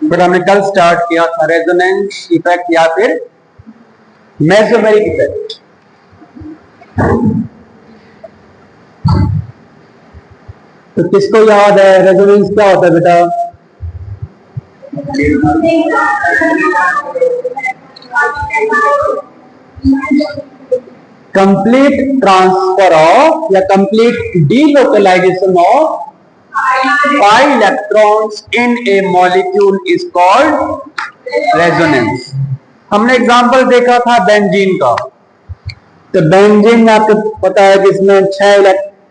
But हमने कल start किया था रेजोनेंस इफेक्ट या फिर मेसोमेरिक इफेक्ट। तो किसको याद है रेजोनेंस क्या होता है बेटा? कंप्लीट ट्रांसफर ऑफ या complete delocalisation of pi electrons in a molecule is called resonance। हमने एग्जांपल देखा था बेंजीन का। तो बेंजीन में आपको पता है कि इसमें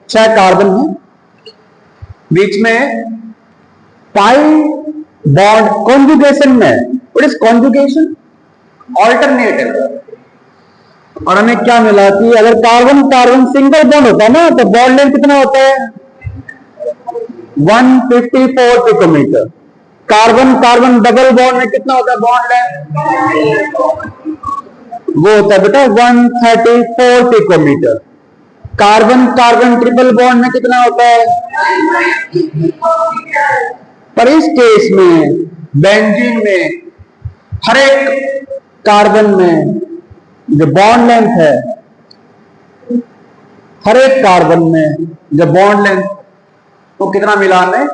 6 कार्बन है, बीच में पाई बॉन्ड कॉन्जुगेशन में। What is conjugation? ऑल्टरनेटिव। और हमें क्या मिला कि अगर कार्बन कार्बन सिंगल बॉन्ड होता है ना, तो बॉन्ड लेंथ कितना होता है? 154 picometre. Carbon carbon double bond में कितना होता है बॉन्ड लेंथ? वो होता है बेटा 134 picometre. Carbon carbon triple bond में कितना होता है? पर इस केस में बेंजीन में हर एक कार्बन में जो बॉन्ड लेंथ है, हर एक कार्बन में जो बॉन्ड लेंथ तो कितना मिला हमें?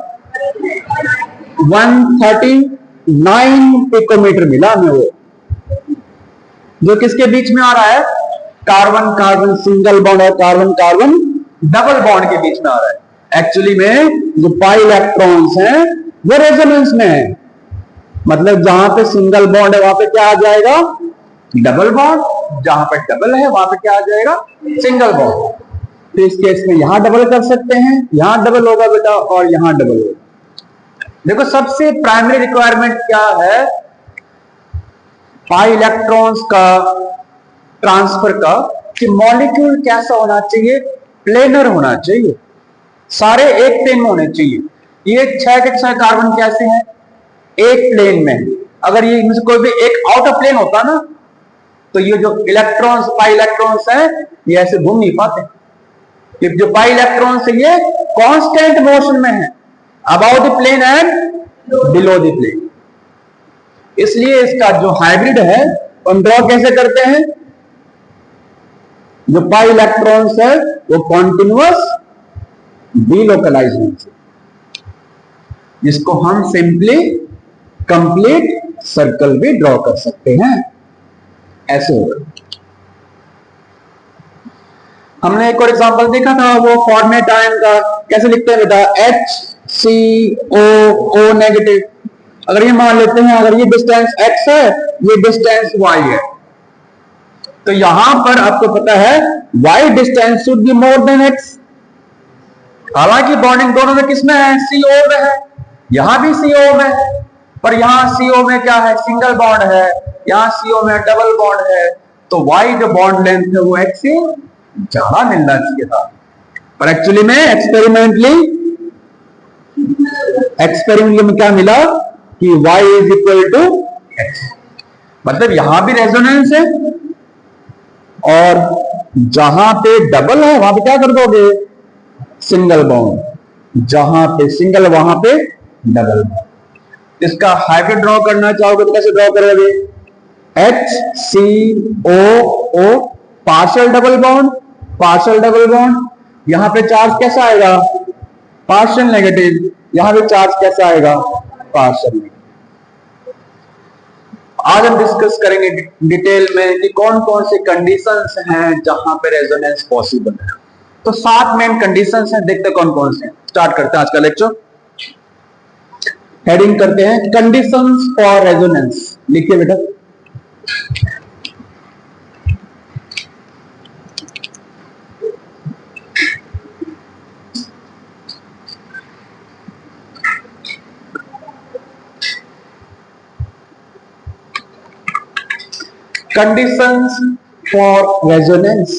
139 पिकोमीटर मिला हमें। वो जो किसके बीच में आ रहा है? कार्बन कार्बन सिंगल बॉन्ड और कार्बन कार्बन डबल बॉन्ड के बीच में आ रहा है। एक्चुअली में जो पाई इलेक्ट्रॉन्स हैं वो रेजोनेंस में है। मतलब जहां पे सिंगल बॉन्ड है वहां पे क्या आ जाएगा? Double bond. जहां पे डबल है वहां पे क्या आ जाएगा? Single bond. तो इस केस में यहां डबल कर सकते हैं, यहां डबल होगा बेटा और यहां डबल होगा। देखो सबसे प्राइमरी रिक्वायरमेंट क्या है पाई इलेक्ट्रॉन्स का ट्रांसफर का, कि मॉलिक्यूल कैसा होना चाहिए? प्लेनर होना चाहिए, सारे एक प्लेन में होने चाहिए। ये 6 के 6 कार्बन कैसे हैं? एक प्लेन में। अगर ये इनमें से कोई भी एक आउट ऑफ प्लेन होता ना, तो ये जो इलेक्ट्रॉन्स पाई इलेक्ट्रॉन्स है ये ऐसे घूम नहीं पाते। जो पाई इलेक्ट्रॉन्स है ये कांस्टेंट मोशन में है, about the plane and below the plane. इसलिए इसका जो हाइब्रिड है हम ड्रॉ कैसे करते हैं? जो पाई इलेक्ट्रॉन्स है वो कॉन्टिन्यूअस डीलोकलाइज, जिसको हम सिंपली कंप्लीट सर्कल भी ड्रॉ कर सकते हैं। ऐसे होगा। हमने एक और एग्जांपल देखा था, वो फॉर्मेट आयन का कैसे लिखते हैं बेटा? HCOO negative. अगर ये मान लेते हैं अगर ये डिस्टेंस x है, ये डिस्टेंस y है, तो यहां पर आपको पता है y distance should be more than x। हालांकि बॉन्डिंग दोनों में किसमें है? CO में है। यहां भी CO में है, पर यहां CO में क्या है? सिंगल बॉन्ड है, यहां CO में डबल बॉन्ड है। तो y जो बॉन्ड लेंथ है वो x से ज्यादा मिलना चाहिए था। पर एक्चुअली में एक्सपेरिमेंटली में क्या मिला कि y is equal to x। मतलब यहां भी रेजोनेंस है और जहां पे डबल है वहां पे क्या कर दोगे? Single bond. जहां पे सिंगल वहां पे डबल। इसका हाइब्रिड ड्रॉ करना चाहोगे तो कैसे ड्रॉ करोगे? HCOO partial double bond, partial double bond. यहां पे चार्ज कैसा आएगा? Partial negative. यहां पे चार्ज कैसा आएगा? Partial negative. आज हम डिस्कस करेंगे डिटेल में कि कौन कौन से कंडीशंस हैं जहां पे रेजोनेंस पॉसिबल है। तो 7 मेन कंडीशंस हैं, देखते हैं कौन कौन से हैं। स्टार्ट करते हैं आज का लेक्चर। हेडिंग करते हैं कंडीशंस फॉर रेजोनेंस। लिखिए बेटा। Conditions for resonance.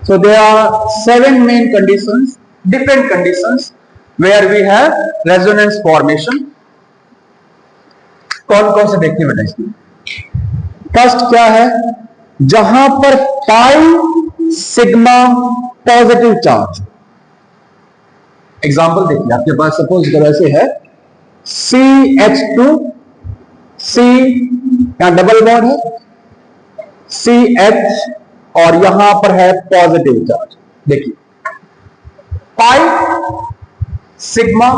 So there are 7 main conditions, different conditions where we have resonance formation. कौन कौन से देखते हैं बेटा इसमें? फर्स्ट क्या है? जहां पर pi sigma positive charge. Example देखिए, आपके पास सपोज अगर ऐसे है CH2, C यहां डबल बॉन्ड है, CH और यहां पर है पॉजिटिव चार्ज। देखिए पाई सिग्मा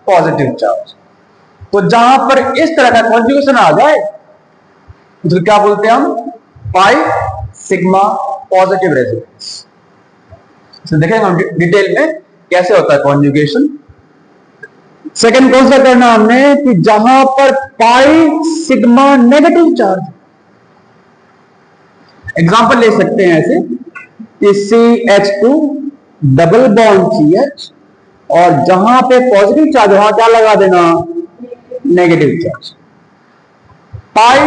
पॉजिटिव चार्ज, तो जहां पर इस तरह का कॉन्जुगेशन आ जाए तो क्या बोलते हैं हम, पाई सिग्मा पॉजिटिव रेजोनेंस। तो देखेंगे हम डिटेल में कैसे होता है कॉन्जुगेशन। सेकंड कौन सा करना हमने कि जहां पर pi sigma negative charge. Example ले सकते हैं ऐसे कि CH2 डबल बॉन्ड CH और जहां पे पॉजिटिव चार्ज वहां क्या लगा देना, negative charge, pi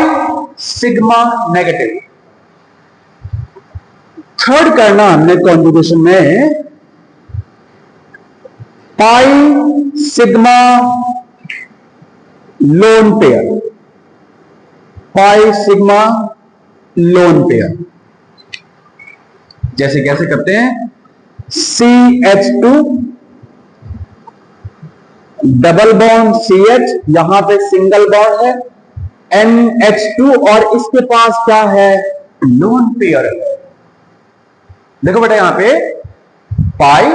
sigma negative. Third करना हमने कॉन्जुगेशन में pi sigma lone pair, pi sigma lone pair. जैसे कैसे करते हैं, CH2 डबल बॉन्ड CH, यहां पे सिंगल बॉन्ड है NH2 और इसके पास क्या है, लोन पेयर है। देखो बेटा यहां पे पाई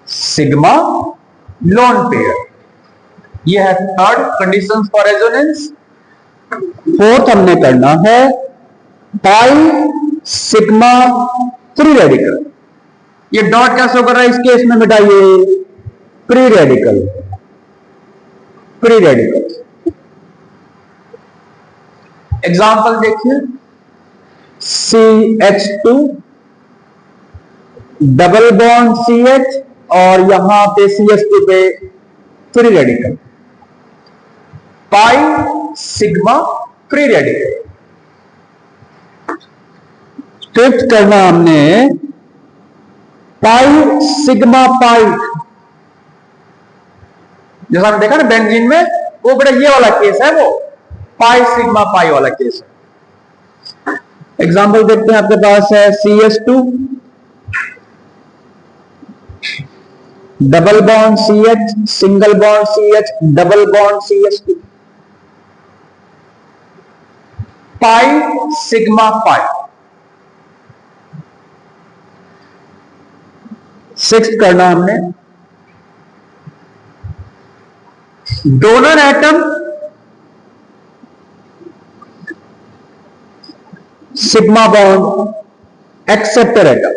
सिग्मा लोन पेयर, यह है third condition for resonance. Fourth हमने करना है पाई सिग्मा फ्री रेडिकल। ये डॉट क्या शो कर रहा है इस केस में बेटा, ये free radical, free radical. Example देखिए, CH2 डबल बॉन्ड CH और यहां पे CH2 पे free radical, pi sigma free radical. Fifth करना हमने पाई सिग्मा पाई, जैसा हमने देखा ना बेंजीन में, वो बेटा ये वाला केस है, वो पाई सिग्मा पाई वाला केस है। एग्जांपल देखते हैं, आपके पास है CH2 double bond CH, single bond CH, double bond CH2, pi sigma pi. Sixth करना हमने donor atom sigma bond acceptor atom,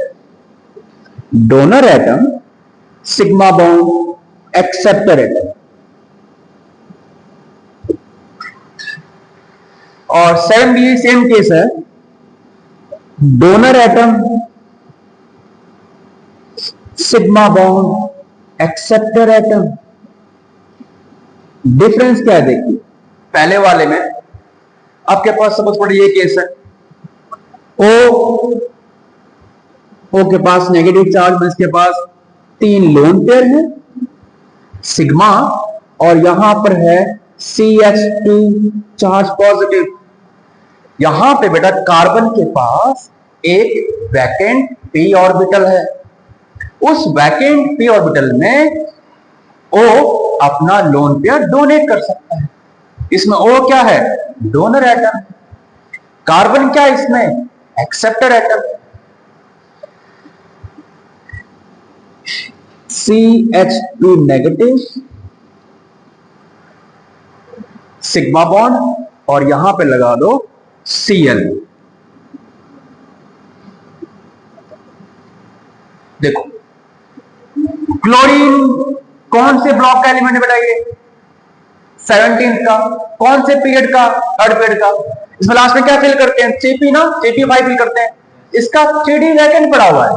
donor atom sigma bond acceptor atom. और same case है, donor atom sigma bond acceptor atom. Difference क्या है देखिए, पहले वाले में आपके पास सपोज पड़े ये केस है, ओ के पास नेगेटिव चार्ज में इसके पास 3 लोन पेयर है सिग्मा और यहां पर है CH2 चार्ज पॉजिटिव। यहां पे बेटा कार्बन के पास एक वैकेंट p ऑर्बिटल है, उस वैकेंट p ऑर्बिटल में O अपना लोन पेयर डोनेट कर सकता है। इसमें O क्या है, डोनर एटम, कार्बन क्या है इसमें, acceptor atom. CH2 negative sigma bond और यहां पे लगा दो Cl। देखो क्लोरीन कौन से ब्लॉक का एलिमेंट है बताइए, 17 का, कौन से पीरियड का, थर्ड पीरियड का। इसमें लास्ट में क्या फिल करते हैं, Cp ना, Cp5 फिल करते हैं, इसका 3D वैकेंट पड़ा हुआ है।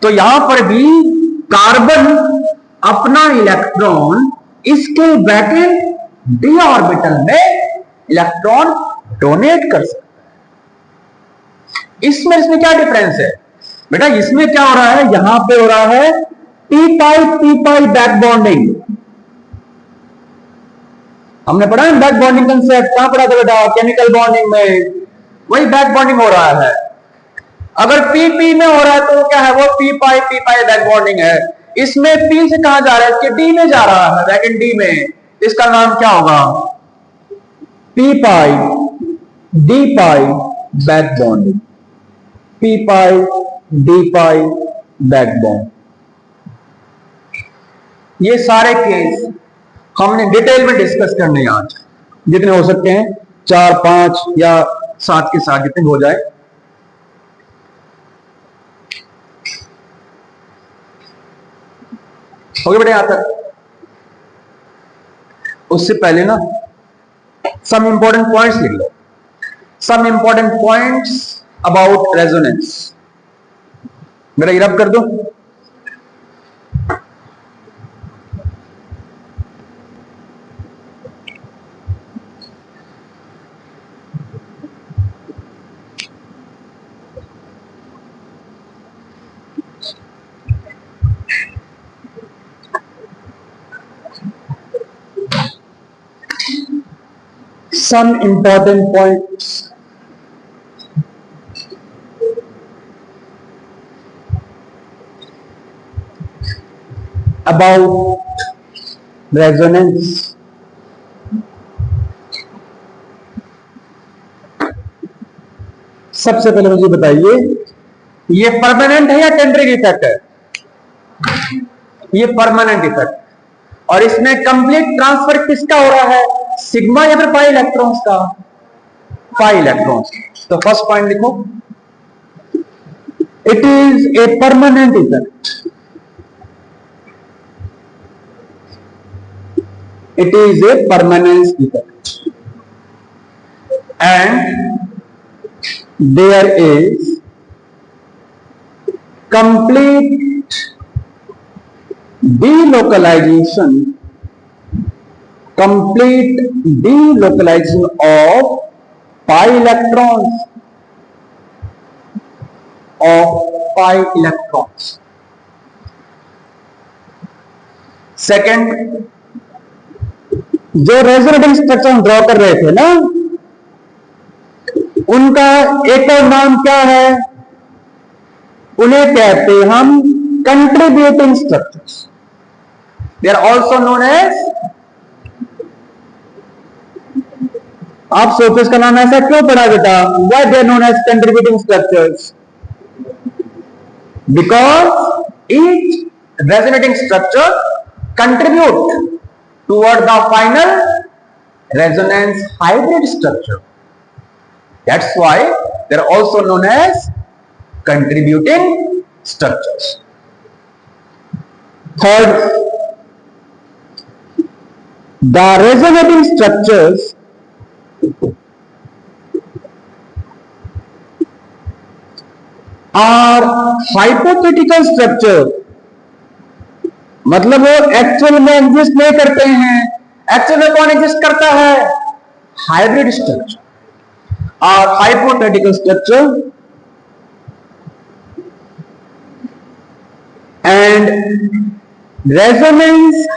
तो यहां पर भी कार्बन अपना इलेक्ट्रॉन इसके वैकेंट d ऑर्बिटल में इलेक्ट्रॉन डोनेट कर सकता है। इसमें क्या डिफरेंस है बेटा, इसमें क्या हो रहा है, यहां पे हो रहा है p बैक बॉन्डिंग। हमने पढ़ा है बैक बॉन्डिंग कंसेप्ट, कहां पढ़ा था बेटा, केमिकल बॉन्डिंग में। वही बैक बॉन्डिंग हो रहा है। अगर पी पी में हो रहा है तो क्या है, वो पी पाई बैक बॉन्डिंग है। इसमें पी से कहां जा रहा है, इसके डी में जा रहा है, बैक एंड डी में, इसका नाम क्या होगा, पी पाई डी पाई बैक बॉन्डिंग, पी पाई डी पाई बैक बॉन्ड। ये सारे केस हमने डिटेल में डिस्कस करने हैं आज, जितने हो सकते हैं, 4 5 या 7 के साथ जितने हो जाए। हो गया बेटा यहां तक। उससे पहले ना सम इंपॉर्टेंट पॉइंट्स लिख लो, some important points about resonance. मेरा ये रब कर दो। Some important points about resonance। सबसे पहले मुझे बताइए, ये परमानेंट है या टेम्परेरी इफेक्ट है? ये परमानेंट इफेक्ट, और इसमें कंप्लीट ट्रांसफर किसका हो रहा है, सिग्मा या फिर पाई इलेक्ट्रॉन्स का? Pi electrons. तो फर्स्ट पॉइंट लिखो, it is a permanent effect, it is a permanent effect and there is complete delocalization of pi electrons। Second, जो रेजोनेटिंग स्ट्रक्चर हम ड्रॉ कर रहे थे ना, उनका एक और नाम क्या है, उन्हें कहते हैं हम contributing structures. They are also known as, आप सोचो इसका नाम ऐसा क्यों पड़ा बेटा, why they are known as contributing structures? Because each resonating structure contribute toward the final resonance hybrid structure. That's why they are also known as contributing structures. Third, the resonating structures are hypothetical structure, मतलब वो actual में exist नहीं करते हैं। Actual में कौन exist करता है, हाइब्रिड स्ट्रक्चर और hypothetical structure. And resonance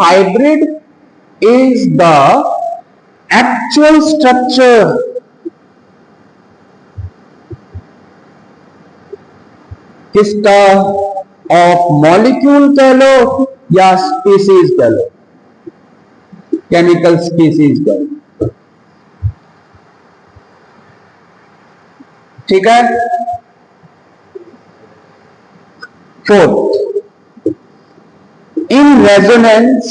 hybrid is the actual structure किसका, ऑफ मॉलिक्यूल कह लो या स्पीसीज कह लो, केमिकल स्पीसीज कह लो। ठीक है। Fourth, in resonance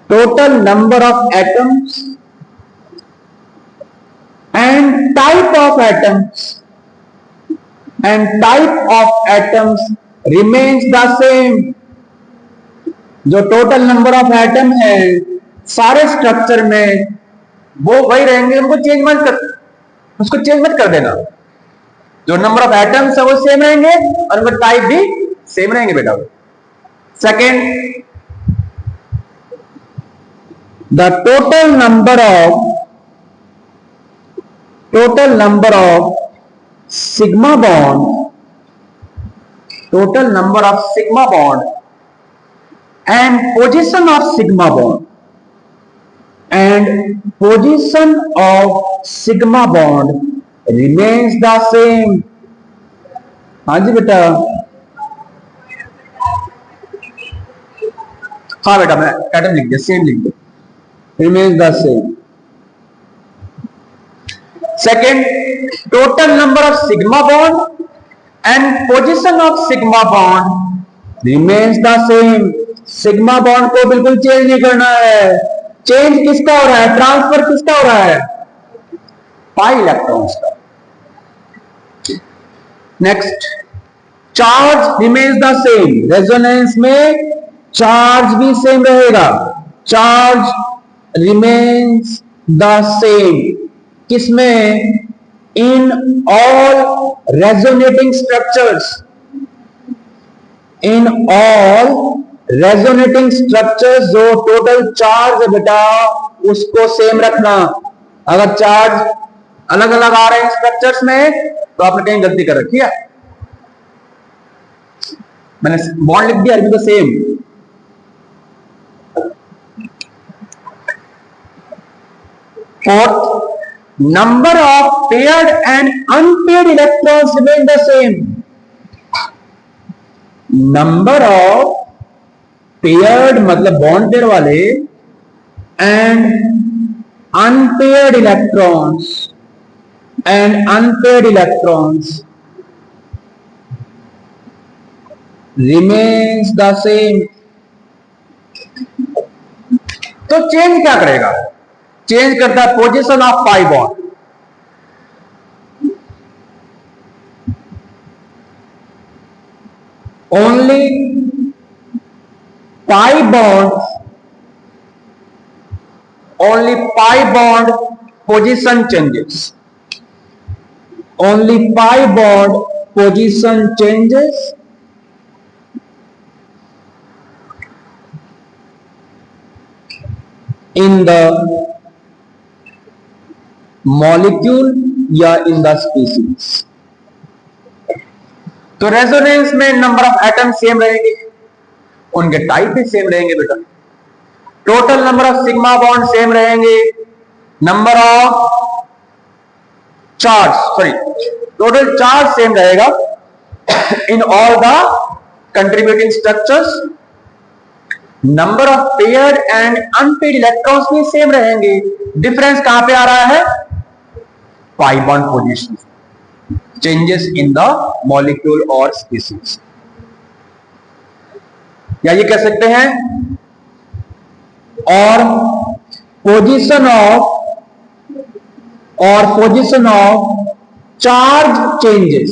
total number of atoms and type of atoms remains the same। जो टोटल नंबर ऑफ एटम है सारे स्ट्रक्चर में वो वही रहेंगे, उसको चेंज मत कर देना। जो नंबर ऑफ एटम्स है वो सेम रहेंगे और उनका टाइप भी सेम रहेंगे बेटा। Second, the total number of total number of sigma bond, total number of sigma bond and position of sigma bond, and position of sigma bond remains the same. हाँ जी बेटा, हाँ बेटा मैं पैटर्न लिख दिया, सेम लिख दिया, remains the same. Second, total number of sigma bond and position of sigma bond remains the same. Sigma bond को बिल्कुल चेंज नहीं करना है. चेंज किसका हो रहा है? ट्रांसफर किसका हो रहा है? पाई इलेक्ट्रॉन्स का. Next, charge remains the same. Resonance में चार्ज भी सेम रहेगा. Charge remains the same. किसमें? In all resonating structures. In all resonating structures जो टोटल चार्ज है बेटा उसको सेम रखना. अगर चार्ज अलग अलग आ रहे हैं स्ट्रक्चर्स में तो आपने कहीं गलती कर रखी है. मैंने बॉन्ड लिख दिया अभी तो same. Fourth, number of paired and unpaired electrons remain the same. Number of paired मतलब bond pair वाले and unpaired electrons remains the same. तो चेंज क्या करेगा? चेंज करता है position of pi bond. Only pi bond position changes. Only pi bond position changes in the molecule या in the species. तो resonance में number of atom same रहेंगे, उनके टाइप भी सेम रहेंगे बेटा. Total number of sigma bond same रहेंगे. Number of charge total charge same रहेगा in all the contributing structures. Number of paired and unpaired electrons भी सेम रहेंगे. डिफरेंस कहां पे आ रहा है? पाई bond position. Changes in the molecule और species. या ये कह सकते हैं और position of charge changes.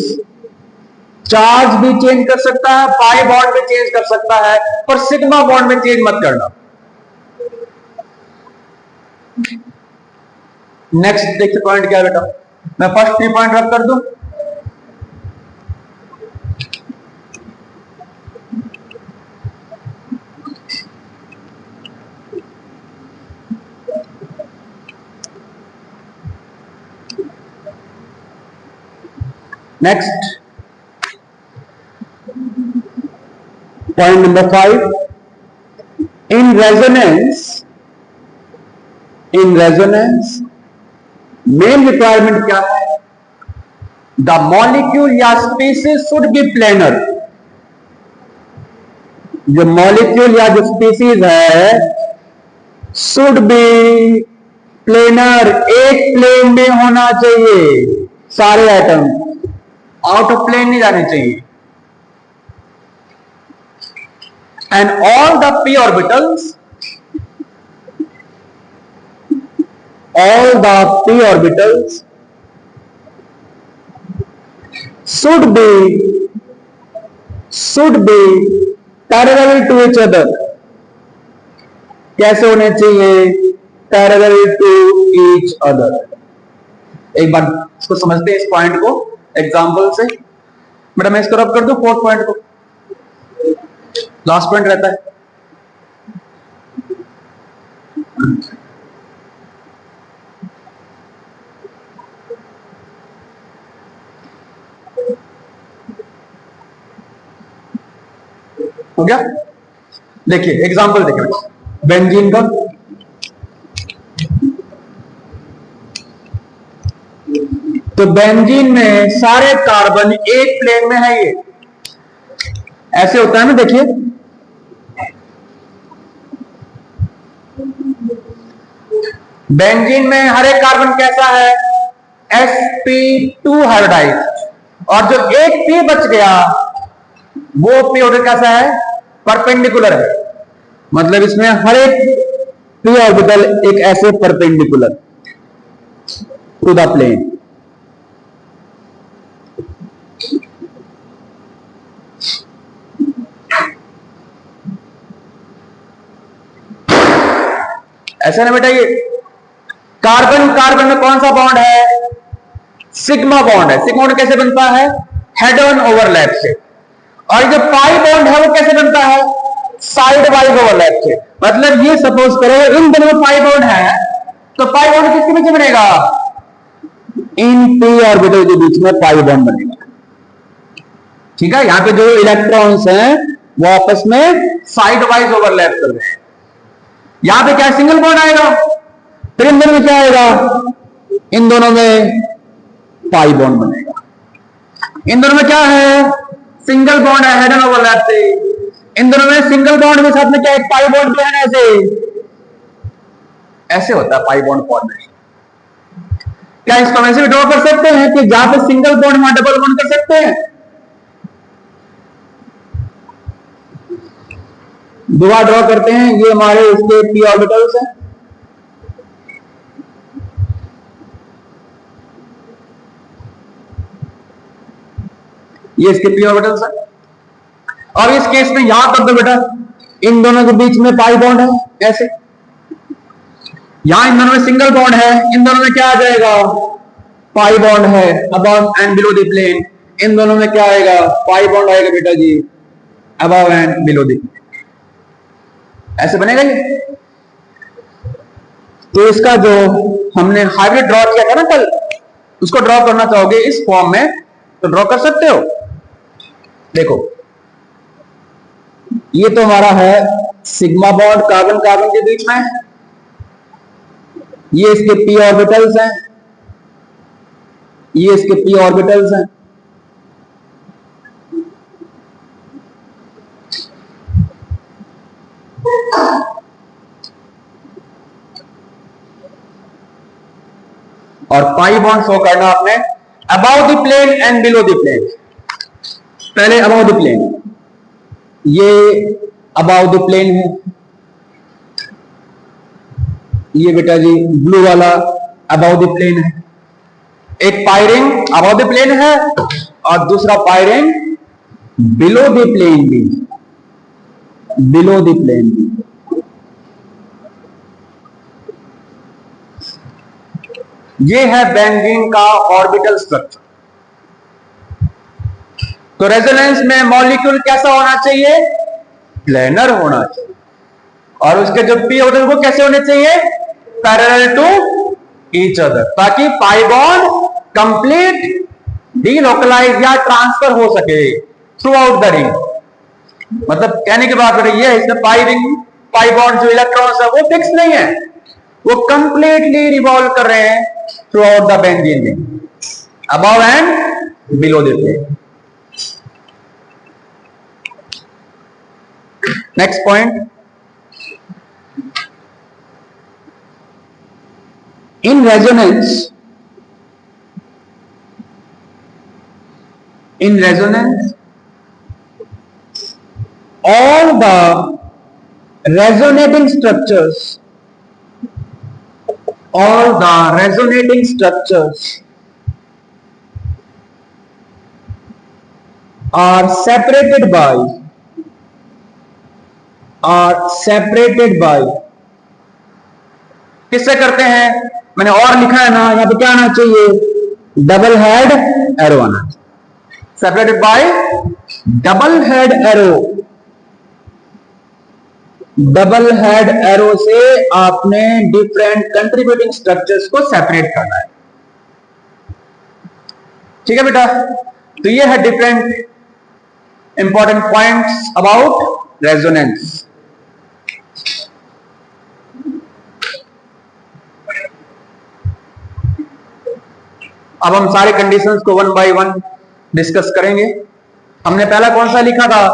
Charge भी चेंज कर सकता है, पाई बॉन्ड भी चेंज कर सकता है, पर सिग्मा बॉन्ड में चेंज मत करना. नेक्स्ट देखिए पॉइंट क्या है बेटा. मैं फर्स्ट 3 पॉइंट रख कर दूं. Next point number 5. In resonance main requirement क्या है? द मॉलिक्यूल या स्पीसीज शुड बी प्लेनर. जो मॉलिक्यूल या जो स्पीसीज है शुड बी प्लेनर. एक प्लेन में होना चाहिए. सारे एटम आउट ऑफ प्लेन नहीं जाने चाहिए. And all the p orbitals should be parallel to each other. कैसे होने चाहिए? Parallel to each other. एक बार इसको समझते हैं, इस पॉइंट को एग्जांपल से. बेटा मैं इसको रब कर दूं फोर्थ पॉइंट को. लास्ट पॉइंट रहता है. गया। देखिए एग्जांपल देखिए बेंजीन का, तो बेंजीन में सारे कार्बन एक प्लेन में है, ये ऐसे होता है ना। देखिए बेंजीन में हर एक कार्बन कैसा है, sp2 हाइब्रिडाइज, और जो एक p बच गया वो p ऑर्बिटल कैसा है, परपेंडिकुलर है। मतलब इसमें हर एक p ऑर्बिटल एक ऐसे परपेंडिकुलर टू द प्लेन। ऐसा ना बेटा, ये कार्बन कार्बन में कौन सा बॉन्ड है, सिग्मा बॉन्ड है। सिग्मा बॉन्ड कैसे बनता है, हेड ऑन ओवरलैप से। और जो पाई बॉन्ड है वो कैसे बनता है, साइड वाइज ओवरलैप से। मतलब ये सपोज करो इन दोनों में पाई बॉन्ड है, तो पाई बॉन्ड किसके बीच में बनेगा, इन p ऑर्बिटल के बीच में पाई बॉन्ड बनेगा। ठीक है, यहां पे जो इलेक्ट्रॉन्स हैं वो आपस में साइड वाइज ओवरलैप कर रहे हैं। यहां पे क्या सिंगल बॉन्ड आएगा, फिर इन दोनों में क्या आएगा, इन दोनों में पाई बॉन्ड बनेगा। इन दोनों में क्या है, सिंगल बॉन्ड है हेड ऑन ओवरलैप से। इन दोनों में सिंगल बॉन्ड के साथ में क्या एक पाई बॉन्ड भी है, ऐसे होता है पाई बॉन्ड फॉर्मेशन। क्या इसको वैसे भी ड्रॉ कर सकते हैं कि जहां पे सिंगल बॉन्ड वहां डबल बॉन्ड कर सकते हैं। दुआ ड्रॉ करते हैं, ये हमारे इसके p ऑर्बिटल्स हैं। ये इसके p ऑर्बिटल्स हैं। और इस केस में याद कर दो बेटा, इन दोनों के बीच में पाई बॉन्ड है ऐसे। यहां इन दोनों में सिंगल बॉन्ड है, इन दोनों में क्या आ जाएगा, पाई बॉन्ड है above and below the plane. इन दोनों में क्या आएगा, पाई बॉन्ड आएगा बेटा जी above and below the plane. ऐसे बनेगा ये। तो इसका जो हमने हाइब्रिड ड्रॉ किया था ना कल, उसको ड्रॉ करना चाहोगे इस फॉर्म में तो ड्रॉ कर सकते हो। देखो ये तो हमारा है सिग्मा बॉन्ड कार्बन कार्बन के बीच में, ये इसके p ऑर्बिटल्स हैं, ये इसके p ऑर्बिटल्स हैं। और पाई बॉन्ड शो करना आपने about the plane and below the plane. पहले अबाउ द प्लेन, ये अबाउ द प्लेन है, ये बेटा जी ब्लू वाला अबाउ द प्लेन है। एक pi ring about the plane है और दूसरा pi ring below the plane भी, बिलो द प्लेन भी। ये है बेंजीन का ऑर्बिटल स्ट्रक्चर। तो रेजोनेंस में मॉलिक्यूल कैसा होना चाहिए, प्लेनर होना चाहिए। और उसके जो p ऑर्बिटल वो कैसे होने चाहिए, पैरेलल टू ईच अदर, ताकि पाई बॉन्ड कंप्लीट डीलोकलाइज या ट्रांसफर हो सके थ्रू आउट द रिंग। मतलब कहने की बात ये है, इसमें पाई रिंग पाई बॉन्ड जो इलेक्ट्रॉन्स है वो फिक्स नहीं है, वो कंप्लीटली रिवॉल्व कर रहे हैं throughout the benzene ring above and below the plane. Next point, in resonance all the resonating structures are separated by किससे करते हैं, मैंने और लिखा है ना, यहां पे क्या आना चाहिए, डबल हेड एरो आना चाहिए। Separated by double head arrow. Double head arrow से आपने डिफरेंट कंट्रीब्यूटिंग स्ट्रक्चर्स को सेपरेट करना है। ठीक है बेटा, तो ये है different important points about resonance. अब हम सारे कंडीशंस को वन बाय वन डिस्कस करेंगे। हमने पहला कौन सा लिखा था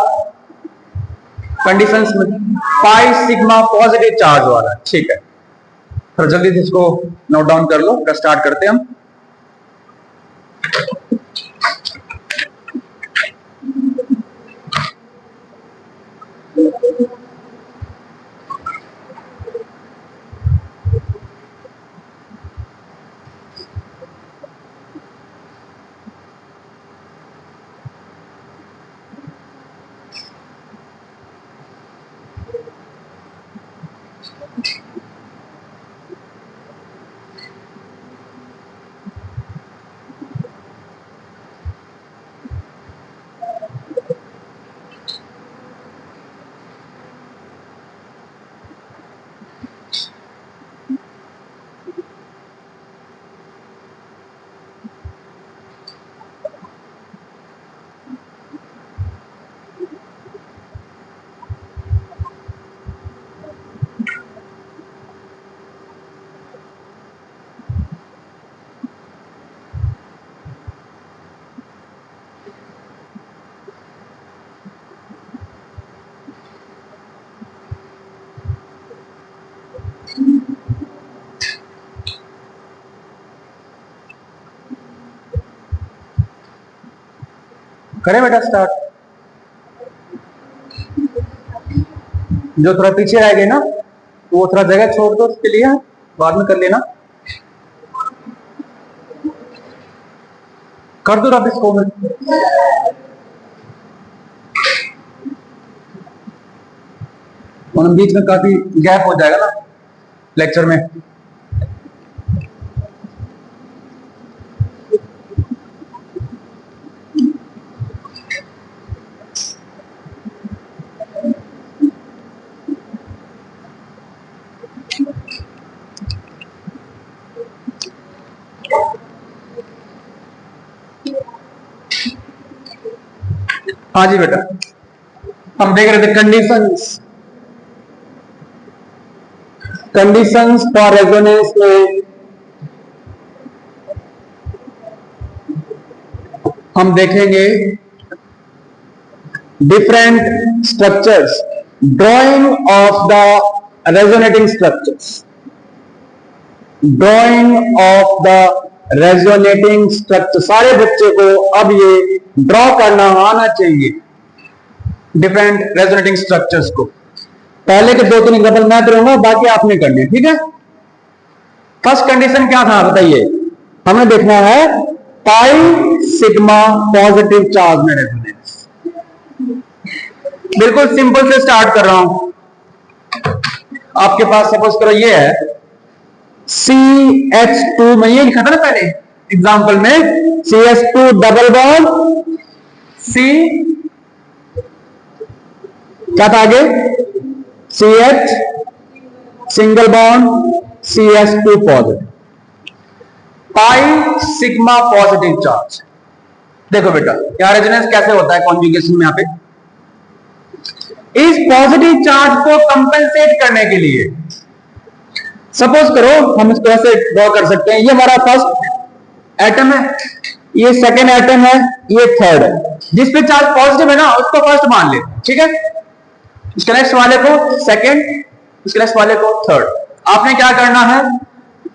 कंडीशंस में? पाई सिग्मा पॉजिटिव चार्ज वाला। ठीक है, तो जल्दी से इसको नोट डाउन कर लो, स्टार्ट करते हैं हम। करें बेटा स्टार्ट। जो थोड़ा पीछे रह गए ना वो थोड़ा जगह छोड़ दो उसके लिए, बाद में कर लेना। कर दो आप इसको में। बीच में काफी गैप हो जाएगा ना लेक्चर में। हाँ जी बेटा, हम देख रहे थे कंडीशंस फॉर रेजोनेंस में हम देखेंगे different structures, drying of the resonating structures, drying of the resonating structure. सारे बच्चे को अब ये ड्रॉ करना आना चाहिए डिफरेंट रेजोनेटिंग स्ट्रक्चर्स को। पहले के 2-3 एग्जांपल मैं करूंगा, बाकी आपने करने, ठीक है। फर्स्ट कंडीशन क्या था बताइए? हमें देखना है पाई सिग्मा पॉजिटिव चार्ज में रेजोनेंस। बिल्कुल सिंपल से स्टार्ट कर रहा हूं। आपके पास सपोज करो ये है CH2, में ये लिखा था ना पहले एग्जांपल में, CH2 डबल बॉन्ड C, क्या था आगे? CH single bond CH2 positive. Pi sigma positive charge. देखो बेटा यहां रेजोनेंस कैसे होता है कॉन्जुगेशन में। यहां पे इस पॉजिटिव चार्ज को कंपेंसेट करने के लिए सपोज करो हम इसको ऐसे ड्रॉ कर सकते हैं। ये हमारा फर्स्ट एटम है, ये सेकेंड एटम है, ये थर्ड है। जिस पे चार्ज पॉजिटिव है ना उसको फर्स्ट मान ले, ठीक है। इसके नेक्स्ट वाले को सेकेंड, इसके नेक्स्ट वाले को थर्ड। आपने क्या करना है,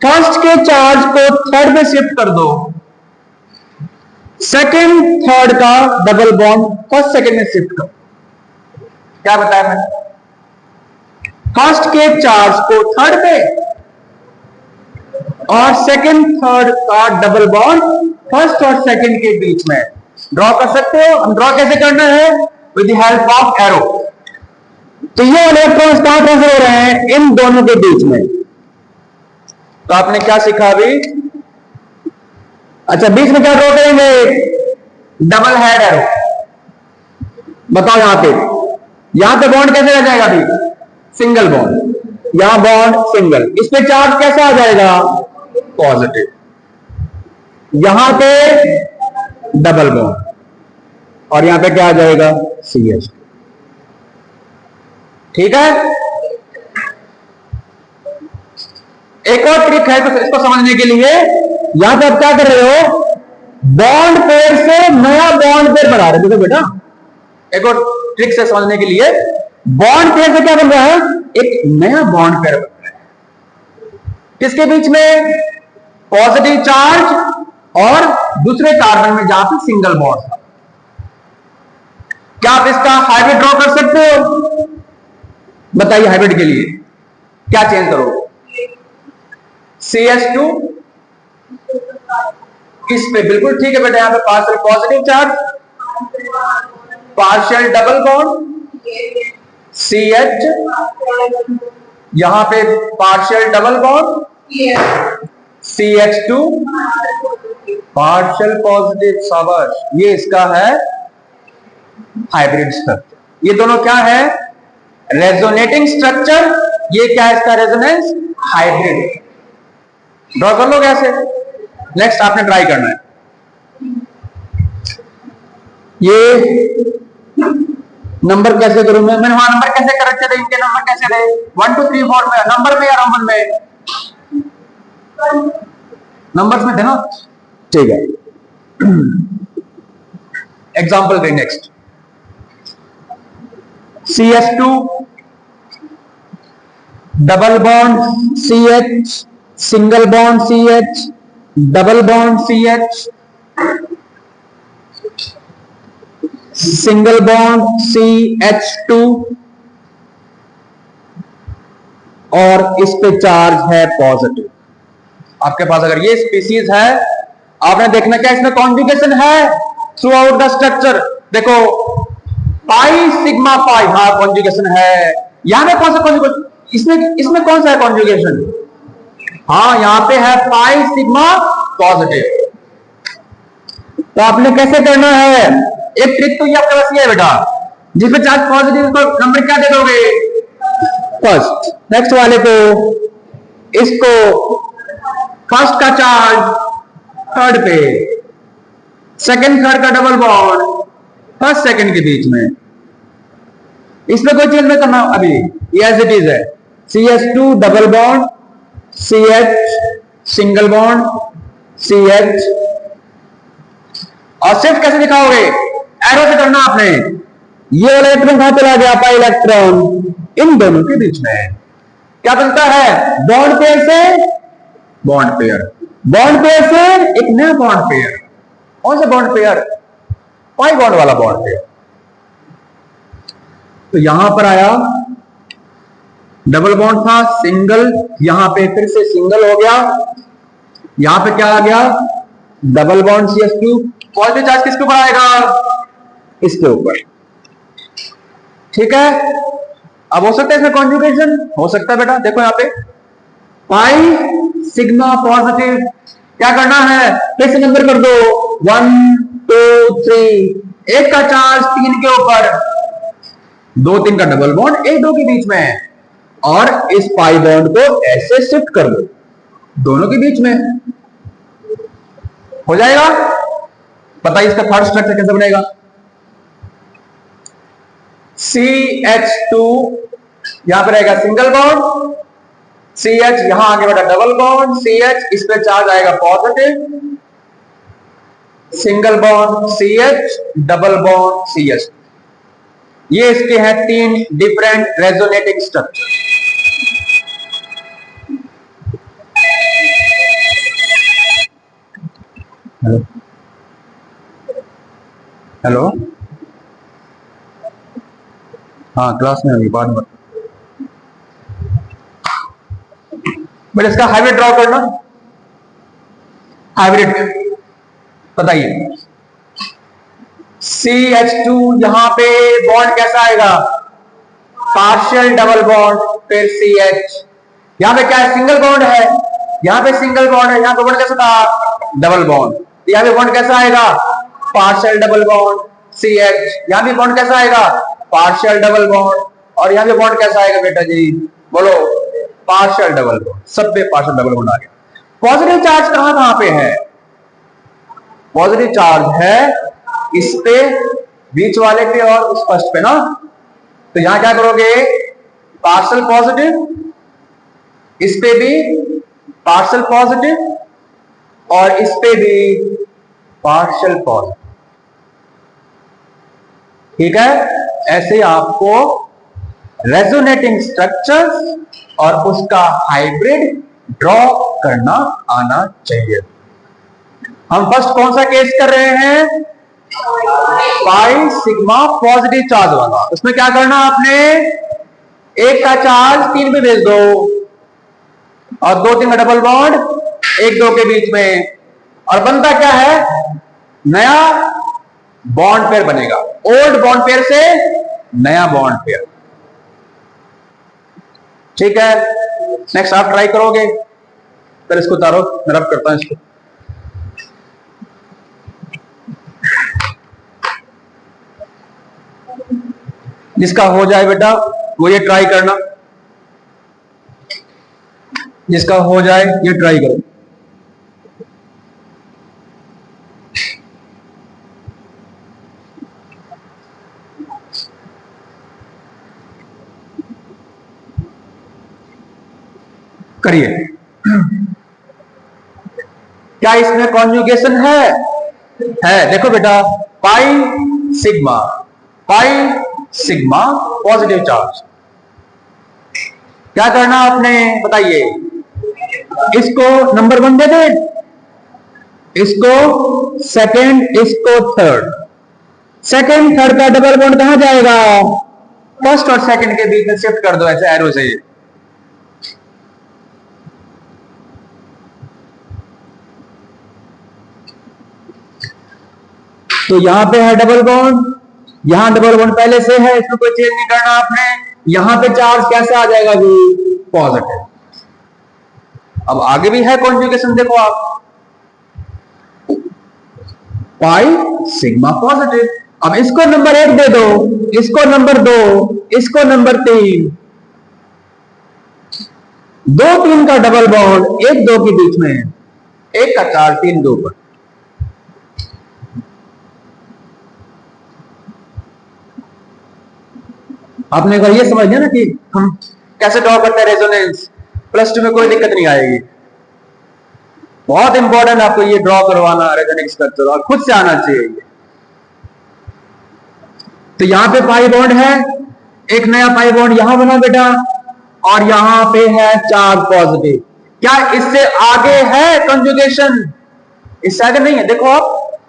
फर्स्ट के चार्ज को थर्ड में शिफ्ट कर दो, सेकेंड थर्ड का डबल बॉन्ड फर्स्ट सेकेंड में शिफ्ट करो। क्या बताया मैंने? फर्स्ट के चार्ज को थर्ड पे और सेकेंड थर्ड का डबल बॉन्ड फर्स्ट और सेकेंड के बीच में ड्रॉ कर सकते हो। हम ड्रॉ कैसे करना है? With the help of arrow. तो ये इलेक्ट्रॉन्स कहां ट्रांसफर हो रहे हैं? इन दोनों के बीच में। तो आपने क्या सीखा अभी? अच्छा, बीच में क्या ड्रॉ करेंगे? Double head arrow. बताओ यहां पे बॉन्ड कैसे रह जाएगा? अभी सिंगल बॉन्ड, यहां बॉन्ड सिंगल, इस पे चार्ज कैसा आ जाएगा? पॉजिटिव। यहां पे डबल बॉन्ड और यहां पे क्या आ जाएगा? CH। ठीक है। एक और ट्रिक है तो इसको समझने के लिए, यहां पे आप क्या कर रहे हो, बॉन्ड पेयर से नया बॉन्ड पेयर बना रहे हो। देखो बेटा, एक और ट्रिक से समझने के लिए, बॉन्ड पेयर से क्या बन रहा है, एक नया बॉन्ड पेयर बन रहा है। किसके बीच में, पॉजिटिव चार्ज और दूसरे कार्बन में जहां पे सिंगल बॉन्ड था। क्या आप इसका हाइब्रिड ड्रॉ कर सकते हो? बताइए, हाइब्रिड के लिए क्या चेंज करोगे? CH2 किस पे, बिल्कुल ठीक है बेटा, यहां पे partial positive charge, partial double bond CH, यहां पे partial double bond CH2, partial positive, शाबाश, ये इसका है हाइब्रिड स्ट्रक्चर। ये दोनों क्या है, रेजोनेटिंग स्ट्रक्चर। ये क्या है इसका रेजोनेंस, हाइब्रिड। ड्रॉ कर लो कैसे, नेक्स्ट आपने ट्राई करना है। ये नंबर कैसे करूं मैंने वहां नंबर कैसे कर रखे थे, इनके नंबर कैसे थे, 1 2 3 4 में, नंबर में या रोमन में, नंबर्स में थे ना, ठीक है। एग्जांपल दे next, CH2 double bond CH, single bond CH, double bond CH, single bond CH2, और इस पे चार्ज है पॉजिटिव। आपके पास अगर ये स्पीसीज है, आपने देखना क्या इसमें कॉन्जुगेशन है थ्रू आउट द स्ट्रक्चर। देखो पाई सिग्मा पाई, हाँ कॉन्जुगेशन है। यहां पे कौन सा कॉन्जुगेशन, इसमें कौन सा है कॉन्जुगेशन, हाँ यहां पे है पाई सिग्मा पॉजिटिव। तो आपने कैसे करना है, एक ट्रिक तो ये आपके पास ये है बेटा, जिसमें चार्ज पॉजिटिव को नंबर क्या दे दोगे, फर्स्ट, नेक्स्ट वाले को, इसको फर्स्ट का चार्ज थर्ड पे, सेकंड थर्ड का डबल बॉन्ड फर्स्ट सेकंड के बीच में। इसमें कोई चेंज नहीं करना अभी, ये एज इट इज है। CH2 double bond CH, single bond CH, और शिफ्ट कैसे दिखाओगे, एरो से करना आपने। ये वाला इलेक्ट्रॉन कहां चला गया, पाई इलेक्ट्रॉन इन दोनों के बीच में क्या बनता है, बॉन्ड पेयर से बॉन्ड पेयर, बॉन्ड पेयर से एक नया बॉन्ड पेयर। कौन सा बॉन्ड पेयर, पाई बॉन्ड वाला बॉन्ड पेयर। तो यहां पर आया डबल बॉन्ड था, सिंगल, यहां पे फिर से सिंगल हो गया, यहां पे क्या आ गया, double bond CH2, positive charge किसके ऊपर आएगा, इसके ऊपर, ठीक है। अब हो सकता है इसमें कॉन्जुगेशन, हो सकता है बेटा, देखो यहां पे पाई सिग्मा पॉजिटिव, क्या करना है, फिर से नंबर कर दो, 1 2 3, एक का चार्ज 3 के ऊपर, 2 3 का डबल बॉन्ड 1 2 के बीच में, और इस पाई बॉन्ड को ऐसे शिफ्ट कर दो दोनों के बीच में, हो जाएगा। बताइए इसका थर्ड स्ट्रक्चर कैसे बनेगा, CH2 यहां पर रहेगा सिंगल बॉन्ड CH, यहां आगे बेटा डबल बॉन्ड CH, इस पे चार्ज आएगा positive, single bond CH, double bond CH। ये इसके हैं 3 different resonating structure. Hello hello, हाँ क्लास में अभी बाद में, बट इसका हाइब्रिड ड्रॉ करना, हाइब्रिड बताइए। CH2 यहां पे बॉन्ड कैसा आएगा, पार्शियल डबल बॉन्ड, फिर CH, यहां पे क्या है, सिंगल बॉन्ड है, यहां पे सिंगल बॉन्ड है, यहां पे बॉन्ड कैसा था, डबल बॉन्ड, यहां पे बॉन्ड कैसा आएगा, पार्शियल डबल बॉन्ड CH, यहां भी बॉन्ड कैसा आएगा, पार्शियल डबल बॉन्ड, और यहां पे बॉन्ड कैसा आएगा बेटा जी, बोलो, पार्शियल डबल बॉन्ड, सब पे पार्शियल डबल बॉन्ड आ गया। पॉजिटिव चार्ज कहां कहां पे है, पॉजिटिव चार्ज है इस पे, बीच वाले पे और उस फर्स्ट पे ना। तो यहां क्या करोगे, पार्शियल पॉजिटिव, इस पे भी पार्शियल पॉजिटिव और इस पे भी पार्शियल पॉजिटिव। ठीक है, ऐसे आपको रेजोनेटिंग स्ट्रक्चर्स और उसका हाइब्रिड ड्रॉ करना आना चाहिए। हम फर्स्ट कौन सा केस कर रहे हैं? पाई सिग्मा पॉजिटिव चार्ज वाला। उसमें क्या करना आपने? एक का चार्ज 3 पे भेज दो और 2 3 का डबल बॉन्ड 1 2 के बीच में, और बनता क्या है? नया बॉन्ड पेयर बनेगा, ओल्ड बॉन्ड पेयर से नया बॉन्ड पेयर। ठीक है, नेक्स्ट आप ट्राई करोगे। फिर इसको उतारो, मैं रब करता हूं इसको। जिसका हो जाए बेटा वो ये ट्राई करना, जिसका हो जाए ये ट्राई करो। करिए। क्या इसमें कॉन्जुगेशन है? देखो बेटा, पाई सिग्मा पॉजिटिव चार्ज। क्या करना आपने बताइए? इसको नंबर 1 दे दें, इसको सेकंड, इसको थर्ड। सेकंड थर्ड का डबल बॉन्ड कहां जाएगा? फर्स्ट और सेकंड के बीच में शिफ्ट कर दो ऐसे एरो से। तो यहां पे है डबल बॉन्ड, यहां डबल बॉन्ड पहले से है, इसमें कोई चेंज नहीं करना आपने। यहां पे चार्ज कैसा आ जाएगा जी? पॉजिटिव। अब आगे भी है कॉन्जुगेशन, देखो आप, पाई सिग्मा पॉजिटिव। अब इसको नंबर 1 दे दो, इसको नंबर 2, इसको नंबर 3, 2 3 का डबल बॉन्ड 1 2 के बीच में, 1 का चार्ज 3 2 पर। आपने कहा ये समझ लिया ना कि हम कैसे ड्रॉ करते हैं रेजोनेंस। +2 में कोई दिक्कत नहीं आएगी। बहुत इंपॉर्टेंट आपको ये ड्रॉ करवाना रेजोनेंस स्ट्रक्चर, और खुद से आना चाहिए। तो यहां पे पाई बॉन्ड है, एक नया पाई बॉन्ड यहां बना बेटा, और यहां पे है चार्ज पॉजिटिव। क्या इससे आगे है कंजुगेशन? इससे आगे नहीं है। देखो आप,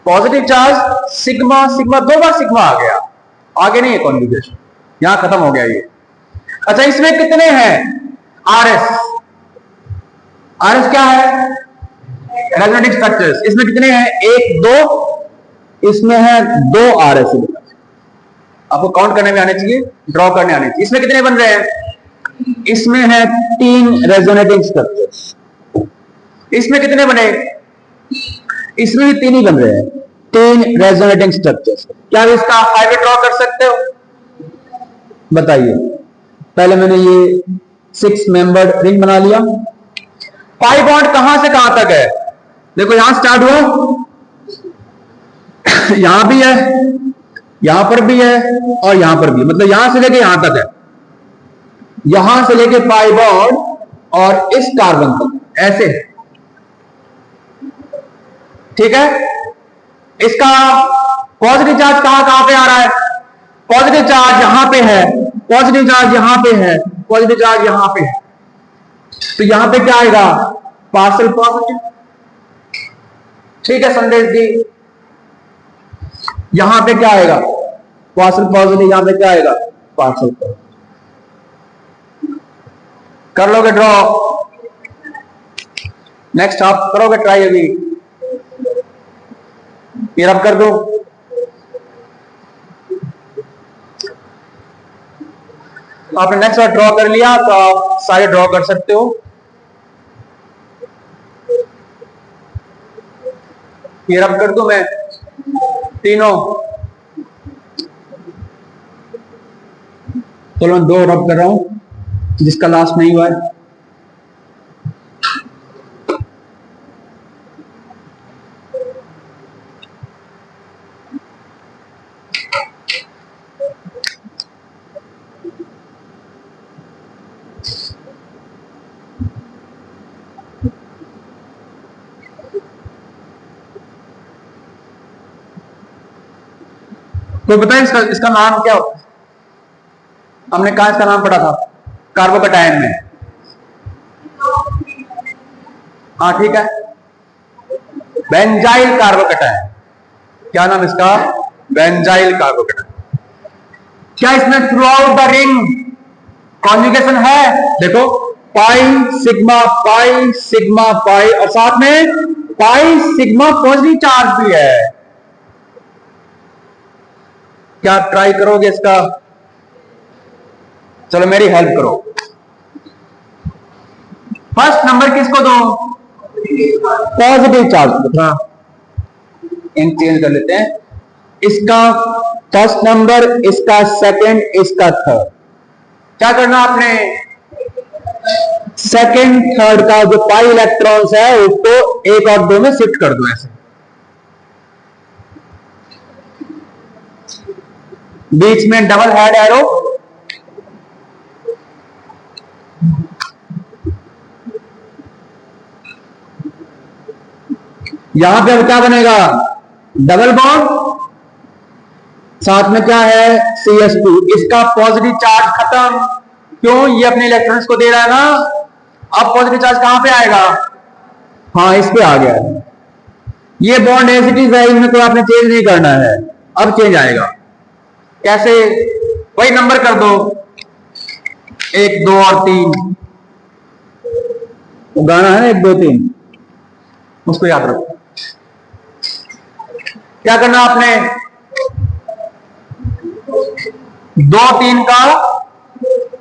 पॉजिटिव चार्ज सिग्मा सिग्मा 2 बार सिग्मा आ गया, आगे नहीं है कंजुगेशन, यहां खत्म हो गया ये। अच्छा, इसमें कितने हैं? आरएस। आरएस क्या है? Resonating structures. इसमें कितने हैं? 1 2, इसमें है 2 आरएस। आपको काउंट करने में आने चाहिए, ड्रॉ करने आने चाहिए। इसमें कितने बन रहे हैं? इसमें है 3 रेजोनेटिंग स्ट्रक्चर्स। इसमें कितने बने? इसमें भी 3 ही बन रहे हैं, 3 रेजोनेटिंग स्ट्रक्चर्स। क्या इसका हाइब्रिड ड्रॉ कर सकते हो? बताइए। पहले मैंने ये 6 मेंबर्ड रिंग बना लिया। पाई बॉन्ड कहां से कहां तक है? देखो यहां स्टार्ट हुआ, यहां भी है, यहां पर भी है, और यहां पर भी, मतलब यहां से लेके यहां तक है। यहां से लेके पाई बॉन्ड और इस कार्बन तक ऐसे है। ठीक है, इसका पॉजिटिव चार्ज कहां कहां पे आ रहा है? पॉजिटिव चार्ज यहां पे है, पॉजिटिव चार्ज यहां पे है, पॉजिटिव चार्ज यहां पे है। तो यहां पे क्या आएगा? Partial positive. ठीक है संदेश जी, यहां पे क्या आएगा? Partial positive. यहां पे क्या आएगा? Partial positive. कर लोगे ड्रॉ? नेक्स्ट आप करोगे ट्राई अभी? ये रब कर दो। आपने नेक्स्ट बार ड्रॉ कर लिया तो आप सारे ड्रॉ कर सकते हो। ये रब कर दो मैं तीनों। चलो मैं 2 रब कर रहा हूं, जिसका लास्ट नहीं हुआ है। कोई बताए इसका इसका नाम क्या होता है? हमने कहा इसका नाम पढ़ा था कार्बोकैटायन में। हाँ ठीक है, बेंजाइल कार्बोकैटायन। क्या नाम इसका? Benzyl carbocation. क्या इसमें through out the ring conjugation है? देखो पाई सिग्मा पाई और साथ में पाई सिग्मा पॉजिटिव चार्ज भी है। क्या ट्राई करोगे इसका? चलो मेरी हेल्प करो। फर्स्ट नंबर किसको दो? Positive charge. हाँ इन चेंज कर लेते हैं, इसका फर्स्ट नंबर, इसका सेकंड, इसका थर्ड। क्या करना आपने? सेकंड थर्ड का जो पाई इलेक्ट्रॉन्स है उसको एक और दो में शिफ्ट कर दो ऐसे। बीच में डबल हेड एरो, यहां पे अब क्या बनेगा? डबल बॉन्ड, साथ में क्या है? CH2। इसका पॉजिटिव चार्ज खत्म। क्यों? ये अपने इलेक्ट्रॉन्स को दे रहा है ना। अब पॉजिटिव चार्ज कहां पे आएगा? हाँ इस पे आ गया। ये बॉन्ड एज इट इज है, इनमें तो आपने चेंज नहीं करना है। अब चेंज आएगा कैसे? वही नंबर कर दो, 1 2 और 3। तो गाना है ना 1 2 3, उसको याद रखो। क्या करना आपने? 2 3 का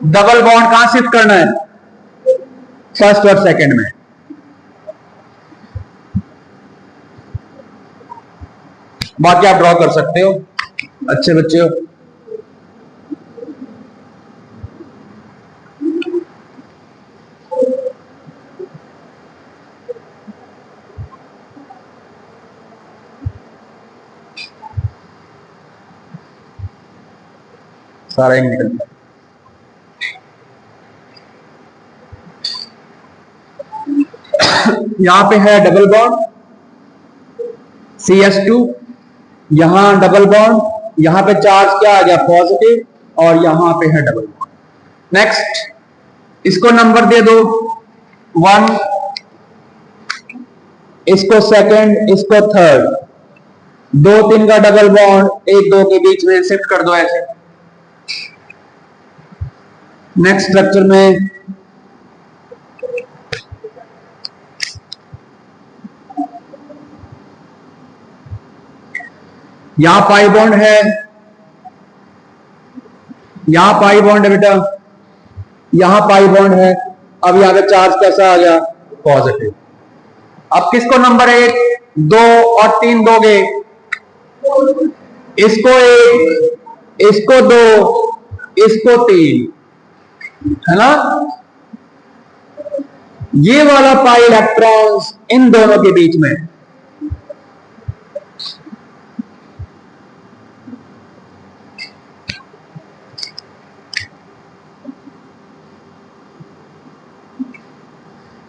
डबल बॉन्ड कहां शिफ्ट करना है? फर्स्ट और सेकंड में। बाकी आप ड्रॉ कर सकते हो, अच्छे बच्चे हो। सारा ही निकल गया। यहां पे है डबल बॉन्ड CH2, यहां डबल बॉन्ड, यहां पे चार्ज क्या आ गया? पॉजिटिव, और यहां पे है डबल बॉन्ड। नेक्स्ट इसको नंबर दे दो 1, इसको सेकंड, इसको थर्ड। 2 3 का डबल बॉन्ड 1 2 के बीच में शिफ्ट कर दो ऐसे। नेक्स्ट स्ट्रक्चर में यहां पाई बॉन्ड है, यहां पाई बॉन्ड है बेटा, यहां पाई बॉन्ड है। अब यहां पे चार्ज कैसा आ गया? पॉजिटिव। अब किसको नंबर 1 2 और 3 दोगे? इसको 1, इसको 2, इसको 3, है ना। ये वाला पाई इलेक्ट्रॉन्स इन दोनों के बीच में,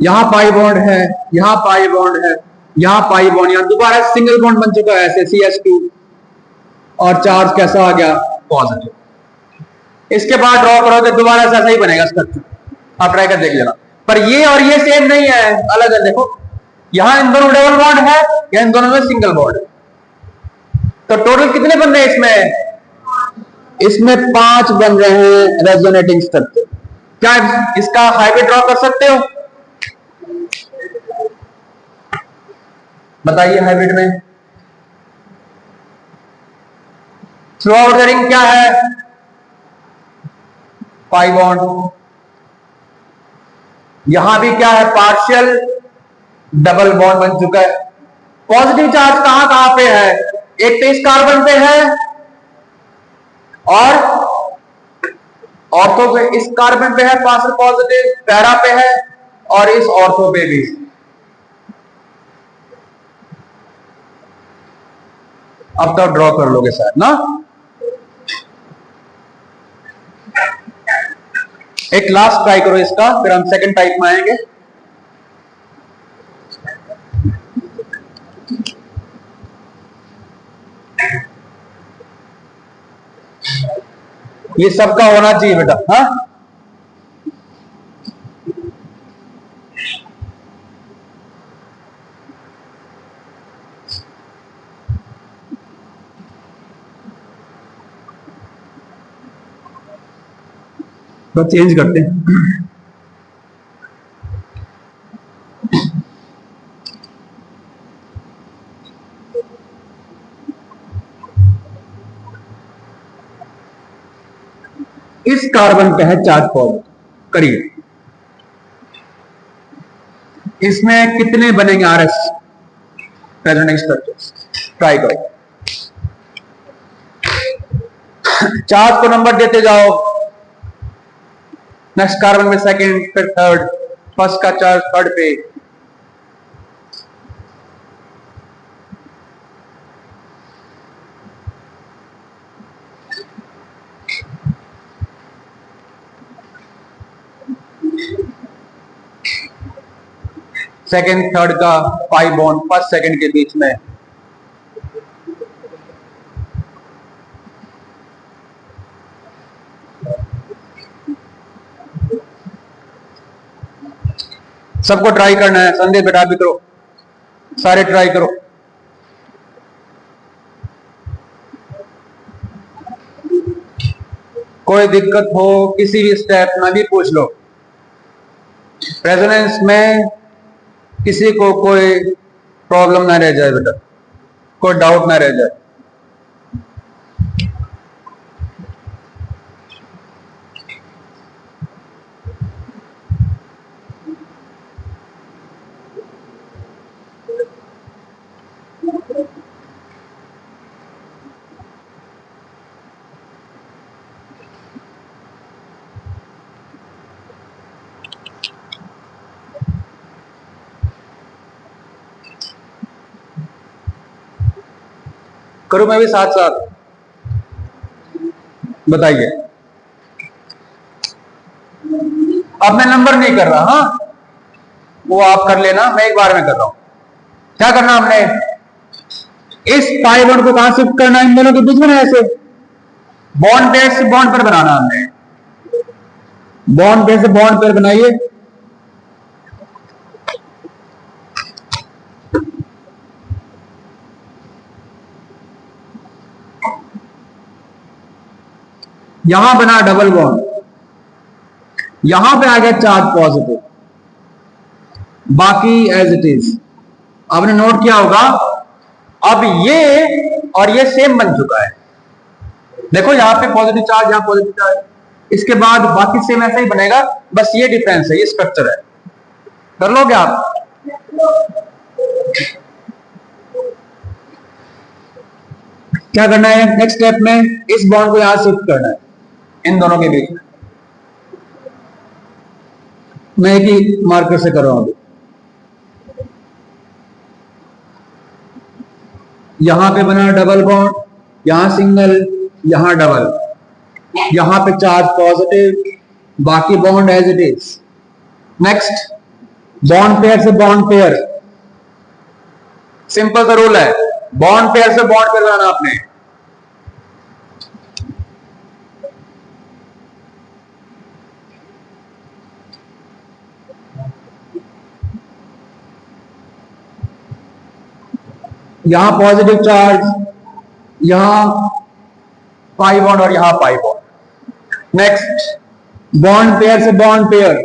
यहां पाई बॉन्ड है, यहां पाई बॉन्ड है, यहां पाई बॉन्ड, यहां दोबारा सिंगल बॉन्ड बन चुका है ऐसे CH2, और चार्ज कैसा आ गया? पॉजिटिव। इसके बाद ड्रॉ करोगे दोबारा ऐसा ही बनेगा स्ट्रक्चर, आप ट्राई कर देख लेना। पर ये और ये सेम नहीं है, अलग है। देखो यहां इन दोनों डबल बॉन्ड है, या इन दोनों में सिंगल बॉन्ड है। तो टोटल कितने बन रहे हैं इसमें? इसमें 5 बन रहे हैं रेजोनेटिंग स्ट्रक्चर। क्या इसका हाइब्रिड ड्रॉ कर सकते हो? बताइए हाइब्रिड में थ्रू आउट द रिंग क्या है? पाई बॉन्ड। यहां भी क्या है? पार्शियल डबल बॉन्ड बन चुका है। पॉजिटिव चार्ज कहां कहां पे है? एक तो इस कार्बन पे है, और ऑर्थो पे इस कार्बन पे है पार्शियल पॉजिटिव, पैरा पे है, और इस ऑर्थो पे भी। अब तो ड्रॉ कर लोगे शायद ना। एक लास्ट ट्राई करो इसका, फिर हम सेकंड टाइप में आएंगे। ये सबका होना चाहिए बेटा। हाँ, तो चेंज करते हैं। इस कार्बन पे है चार्ज पॉजिटिव, करिए इसमें कितने बनेंगे आरएस रेजोनेंस स्ट्रक्चर्स, ट्राई करो। चार्ज को नंबर देते जाओ, नेक्स्ट कार्बन में सेकंड, फिर थर्ड, फर्स्ट का चार्ज थर्ड पे, सेकंड थर्ड का पाई बॉन्ड फर्स्ट सेकंड के बीच में, सबको ट्राई करना है। संदेश बेटा भी करो, सारे ट्राई करो। कोई दिक्कत हो किसी भी स्टेप में भी पूछ लो। रेजोनेंस में किसी को कोई प्रॉब्लम ना रह जाए बेटा, कोई डाउट ना रह जाए। करूं मैं भी साथ साथ, बताइए। अब मैं नंबर नहीं कर रहा, हाँ वो आप कर लेना, मैं एक बार में कर रहा हूं। क्या करना हमने, इस पाई बॉन्ड को कहां शिफ्ट करना, इन दोनों के बीच में, ऐसे बॉन्ड पेयर से बॉन्ड पेयर बनाना हमने, बॉन्ड पेयर से बॉन्ड पेयर बनाइए। यहां बना डबल बॉन्ड, यहां पे आ गया चार्ज पॉजिटिव, बाकी एज इट इज। आपने नोट किया होगा, अब ये और ये सेम बन चुका है। देखो यहां पे पॉजिटिव चार्ज, यहां पॉजिटिव चार्ज, इसके बाद बाकी सेम ऐसा ही बनेगा, बस ये डिफरेंस है, ये स्ट्रक्चर है। कर लोगे आप? क्या करना है नेक्स्ट स्टेप में, इस बॉन्ड को यहां शिफ्ट करना है इन दोनों के बीच में। मैं एक ही मार्कर से कर रहा हूं अभी। यहां पे बना डबल बॉन्ड, यहां सिंगल, यहां डबल, यहां पे चार्ज पॉजिटिव, बाकी bond as it is. Next bond pair से बॉन्ड पेयर, सिंपल सा रूल है, बॉन्ड पेयर से बॉन्ड पेयर बनाना आपने। यहां पॉजिटिव चार्ज, यहां पाई बॉन्ड और यहां pi bond. Next bond pair से बॉन्ड पेयर,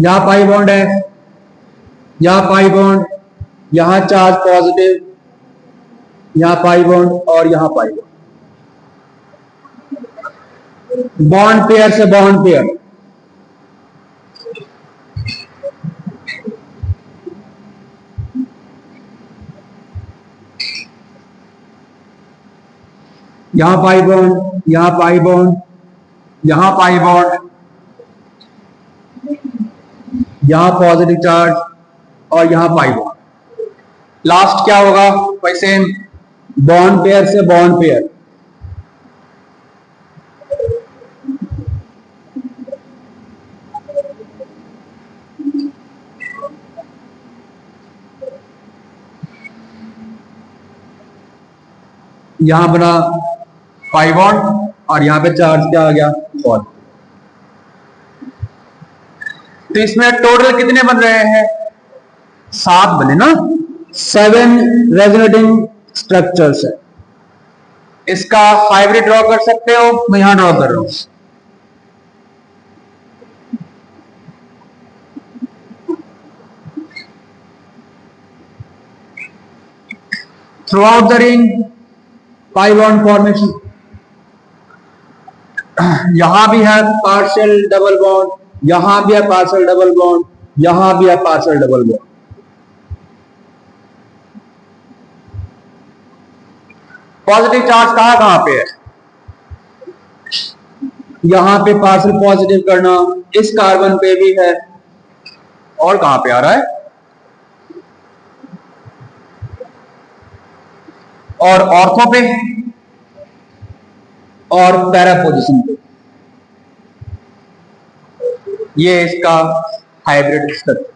यहां पाई बॉन्ड है, यहां पाई बॉन्ड, यहां चार्ज पॉजिटिव, यहां पाई बॉन्ड और यहां पाई बॉन्ड। बॉन्ड पेयर से बॉन्ड पेयर, यहां पाई बॉन्ड, यहां पाई बॉन्ड, यहां पाई बॉन्ड, यहां पॉजिटिव चार्ज और यहां पाई बॉन्ड। लास्ट क्या होगा, वैसे बॉन्ड पेयर से बॉन्ड पेयर, यहां बना पाई बॉन्ड और यहां पे चार्ज क्या आ गया, पॉजिटिव। तो इसमें टोटल कितने बन रहे हैं, 7 बने ना, 7 रेजोनेटिंग स्ट्रक्चर्स है। इसका हाइब्रिड ड्रॉ कर सकते हो, मैं यहां ड्रॉ कर रहा हूं। Through out the ring pi bond formation, यहां भी है पार्शियल डबल बॉन्ड, यहां भी है पार्शियल डबल बॉन्ड, यहां भी है partial double bond. Positive charge कहां कहां पे है, यहां पे पार्शियल पॉजिटिव करना, इस कार्बन पे भी है, और कहां पे आ रहा है, और ऑर्थो पे और पैरा पोजीशन पे। ये इसका हाइब्रिड स्ट्रक्चर।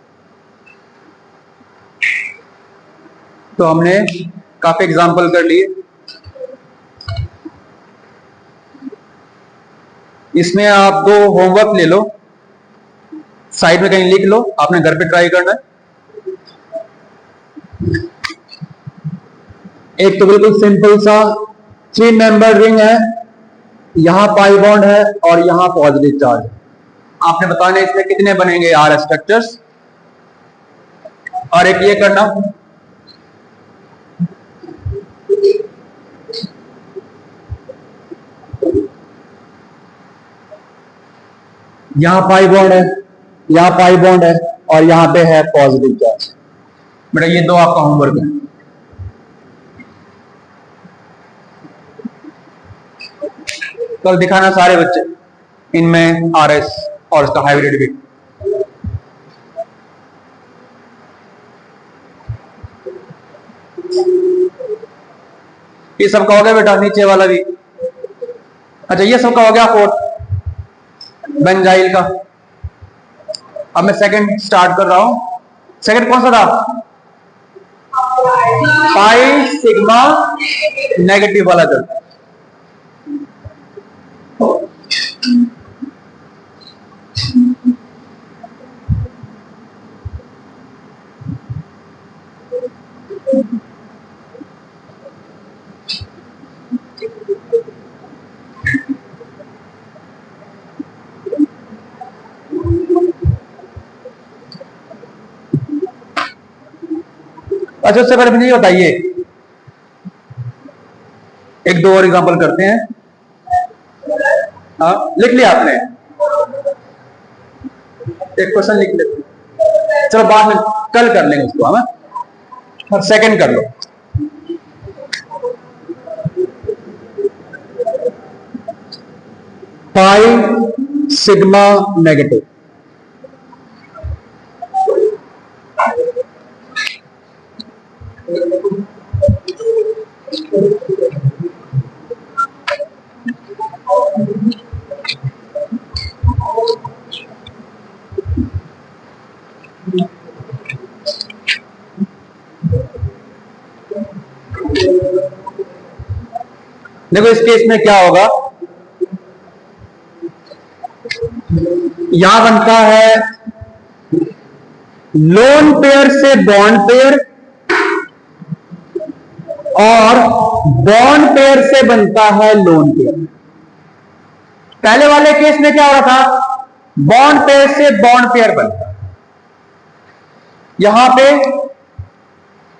तो हमने काफी एग्जांपल कर लिए। इसमें आप 2 होमवर्क ले लो, साइड में कहीं लिख लो, आपने घर पे ट्राई करना है। एक तो बिल्कुल सिंपल सा 3 मेंबर रिंग है, यहां पाई बॉन्ड है और यहां पॉजिटिव चार्ज है। आपने बताना है इसमें कितने बनेंगे आर स्ट्रक्चर्स। और एक ये करना, यहां पाई बॉन्ड है, यहां पाई बॉन्ड है और यहां पे है पॉजिटिव चार्ज। बेटा ये 2 आपका होमवर्क है। कल दिखाना सारे बच्चे, इनमें आरएस और इसका हाइब्रिड भी। ये सबका हो गया बेटा, नीचे वाला भी। अच्छा ये सबका हो गया 4th बेंजाइल का। अब मैं सेकंड स्टार्ट कर रहा हूं। सेकंड कौन सा था, पाई सिग्मा नेगेटिव वाला चलता है। अच्छा उससे पहले मुझे ये बताइए, 1-2 और एग्जांपल करते हैं। हाँ लिख लिया आपने, एक क्वेश्चन लिख लेते हैं, चलो बाद में कल कर लेंगे उसको। हम और सेकंड कर लो। पाई सिग्मा नेगेटिव, देखो इस केस में क्या होगा, यहां बनता है लोन पेयर से बॉन्ड पेयर और बॉन्ड पेयर से बनता है लोन पेयर। पहले वाले केस में क्या हो रहा था, बॉन्ड पेयर से बॉन्ड पेयर बनता, यहां पे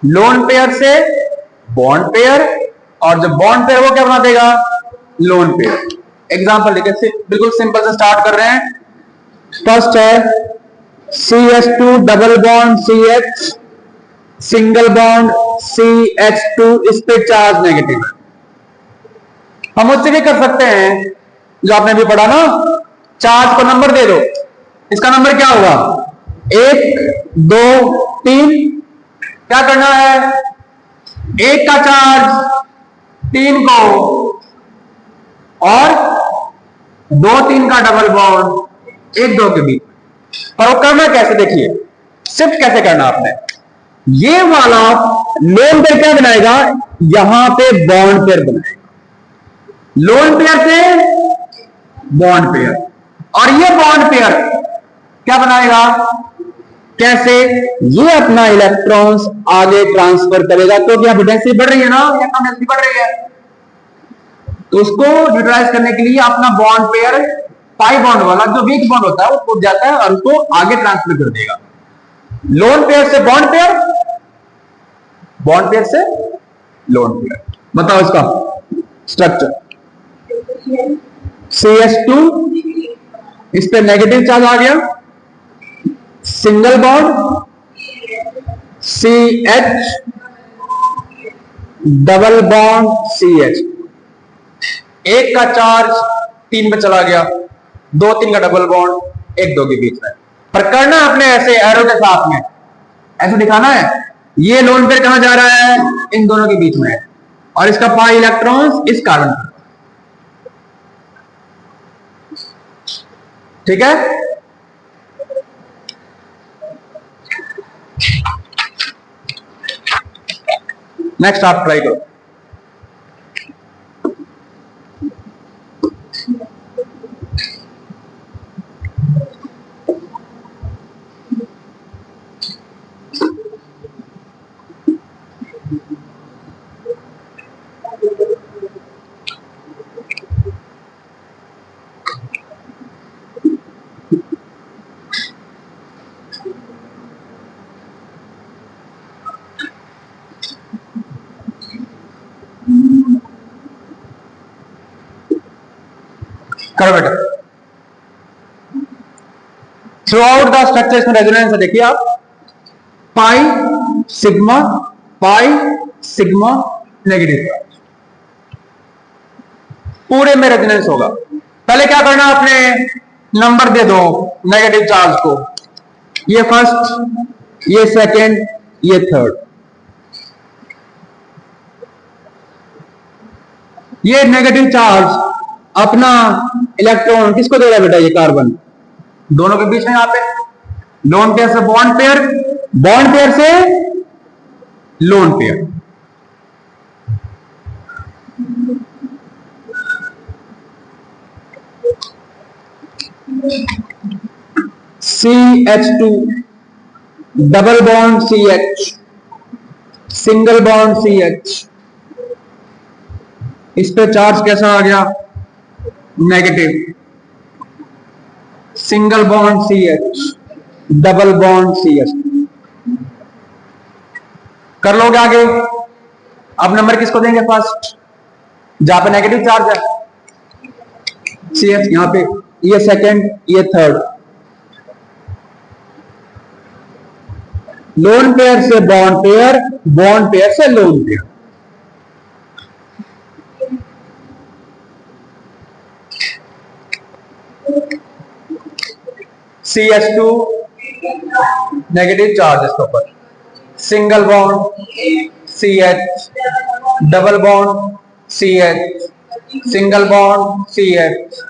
लोन पेयर से बॉन्ड पेयर और जो बॉन्ड पेयर वो क्या बना देगा, लोन पेयर। एग्जांपल देखिए, बिल्कुल सिंपल से स्टार्ट कर रहे हैं। फर्स्ट है CH2 double bond CH, single bond CH2, इस पे चार्ज नेगेटिव। हम उससे भी कर सकते हैं जो आपने भी पढ़ा ना, चार्ज को नंबर दे दो। इसका नंबर क्या होगा, 1 2 3। क्या करना है, 1 का चार्ज 3 को और 2 3 का डबल बॉन्ड 1 2 के बीच। पर वो करना कैसे, देखिए शिफ्ट कैसे करना आपने। ये वाला लोन पे क्या बनाएगा, यहां पे बॉन्ड पेयर बनाएगा, लोन पेयर से बॉन्ड पेयर, और ये बॉन्ड पेयर क्या बनाएगा, कैसे, ये अपना इलेक्ट्रॉन्स आगे ट्रांसफर करेगा, क्योंकि यहां डेंसिटी बढ़ रही है ना, इलेक्ट्रॉन डेंसिटी बढ़ रही है, तो उसको न्यूट्रलाइज करने के लिए अपना बॉन्ड पेयर पाई बॉन्ड वाला जो वीक बॉन्ड होता है वो टूट जाता है और उसको आगे ट्रांसफर कर देगा। लोन पेयर से बॉन्ड पेयर, बॉन्ड पेयर से लोन पेयर। बताओ इसका स्ट्रक्चर, CH2, इस पे नेगेटिव चार्ज आ गया, single bond CH, double bond CH, एक का चार्ज 3 में चला गया, 2 3 का डबल बॉन्ड 1 2 के बीच में, पर करना अपने ऐसे एरो के साथ में ऐसे दिखाना है, ये लोन पेयर कहां जा रहा है, इन दोनों के बीच में, और इसका पाई इलेक्ट्रॉन्स इस कार्बन पर, ठीक है। नेक्स्ट आप ट्राई करो, करो बेटा। थ्रू आउट द स्ट्रक्चर इसमें रेजोनेंस है, देखिए आप, पाई सिग्मा नेगेटिव चार्ज, पूरे में रेजोनेंस होगा। पहले क्या करना, आपने नंबर दे दो नेगेटिव चार्ज को, ये फर्स्ट, ये सेकंड, ये थर्ड। ये नेगेटिव चार्ज अपना इलेक्ट्रॉन किसको दे रहा है बेटा, ये कार्बन, दोनों के बीच में, यहां पे लोन पेयर से बॉन्ड पेयर, बॉन्ड पेयर से lone pair, CH2, double bond CH, single bond CH, इस पे चार्ज कैसा आ गया, negative, single bond CH, double bond CH, कर लोगे आगे। अब नंबर किसको देंगे, फर्स्ट, जहां पे नेगेटिव चार्ज है CH, यहां पे, ये सेकंड, ये थर्ड, लोन पेयर से बॉन्ड पेयर, बॉन्ड पेयर से lone pair, CH2 negative charge इसके ऊपर, single bond CH, double bond CH, single bond CH,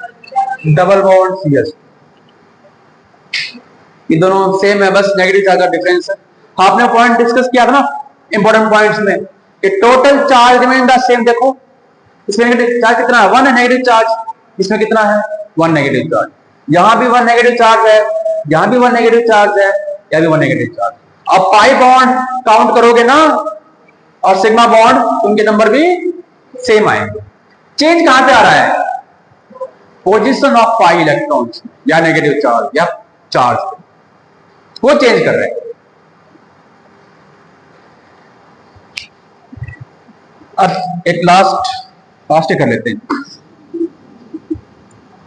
double bond CH, ये दोनों सेम है, बस नेगेटिव चार्ज का डिफरेंस है। आपने पॉइंट डिस्कस किया था ना इंपॉर्टेंट पॉइंट्स में, कि total charge remain the same. देखो इसमें नेगेटिव चार्ज कितना है, 1 है नेगेटिव चार्ज, इसमें कितना है, 1 नेगेटिव चार्ज, यहां भी 1 नेगेटिव चार्ज है, यहां भी 1 नेगेटिव चार्ज है, यहां भी 1 नेगेटिव चार्ज। अब पाई बॉन्ड काउंट करोगे ना और सिग्मा बॉन्ड, उनके नंबर भी सेम आएंगे। चेंज कहां पे आ रहा है, पोजीशन ऑफ पाई इलेक्ट्रॉन्स, या नेगेटिव चार्ज या चार्ज, वो चेंज कर रहे हैं। अब एक लास्ट कर लेते हैं,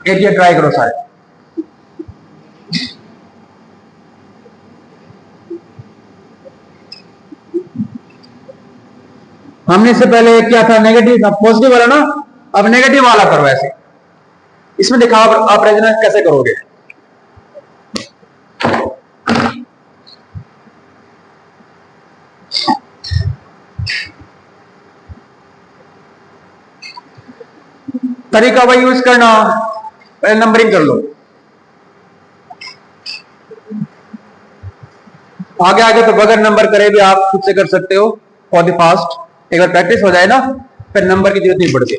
एक ये ट्राई करो सारे। हमने इससे पहले क्या था, नेगेटिव था, पॉजिटिव वाला ना, अब नेगेटिव वाला करो ऐसे। इसमें दिखाओ आप रेजोनेंस कैसे करोगे। तरीका वही यूज करना, पहले नंबरिंग कर लो, आगे आगे तो बगैर नंबर करे भी आप खुद से कर सकते हो फॉर द फास्ट। एक बार प्रैक्टिस हो जाए ना, फिर नंबर की जरूरत नहीं पड़ती।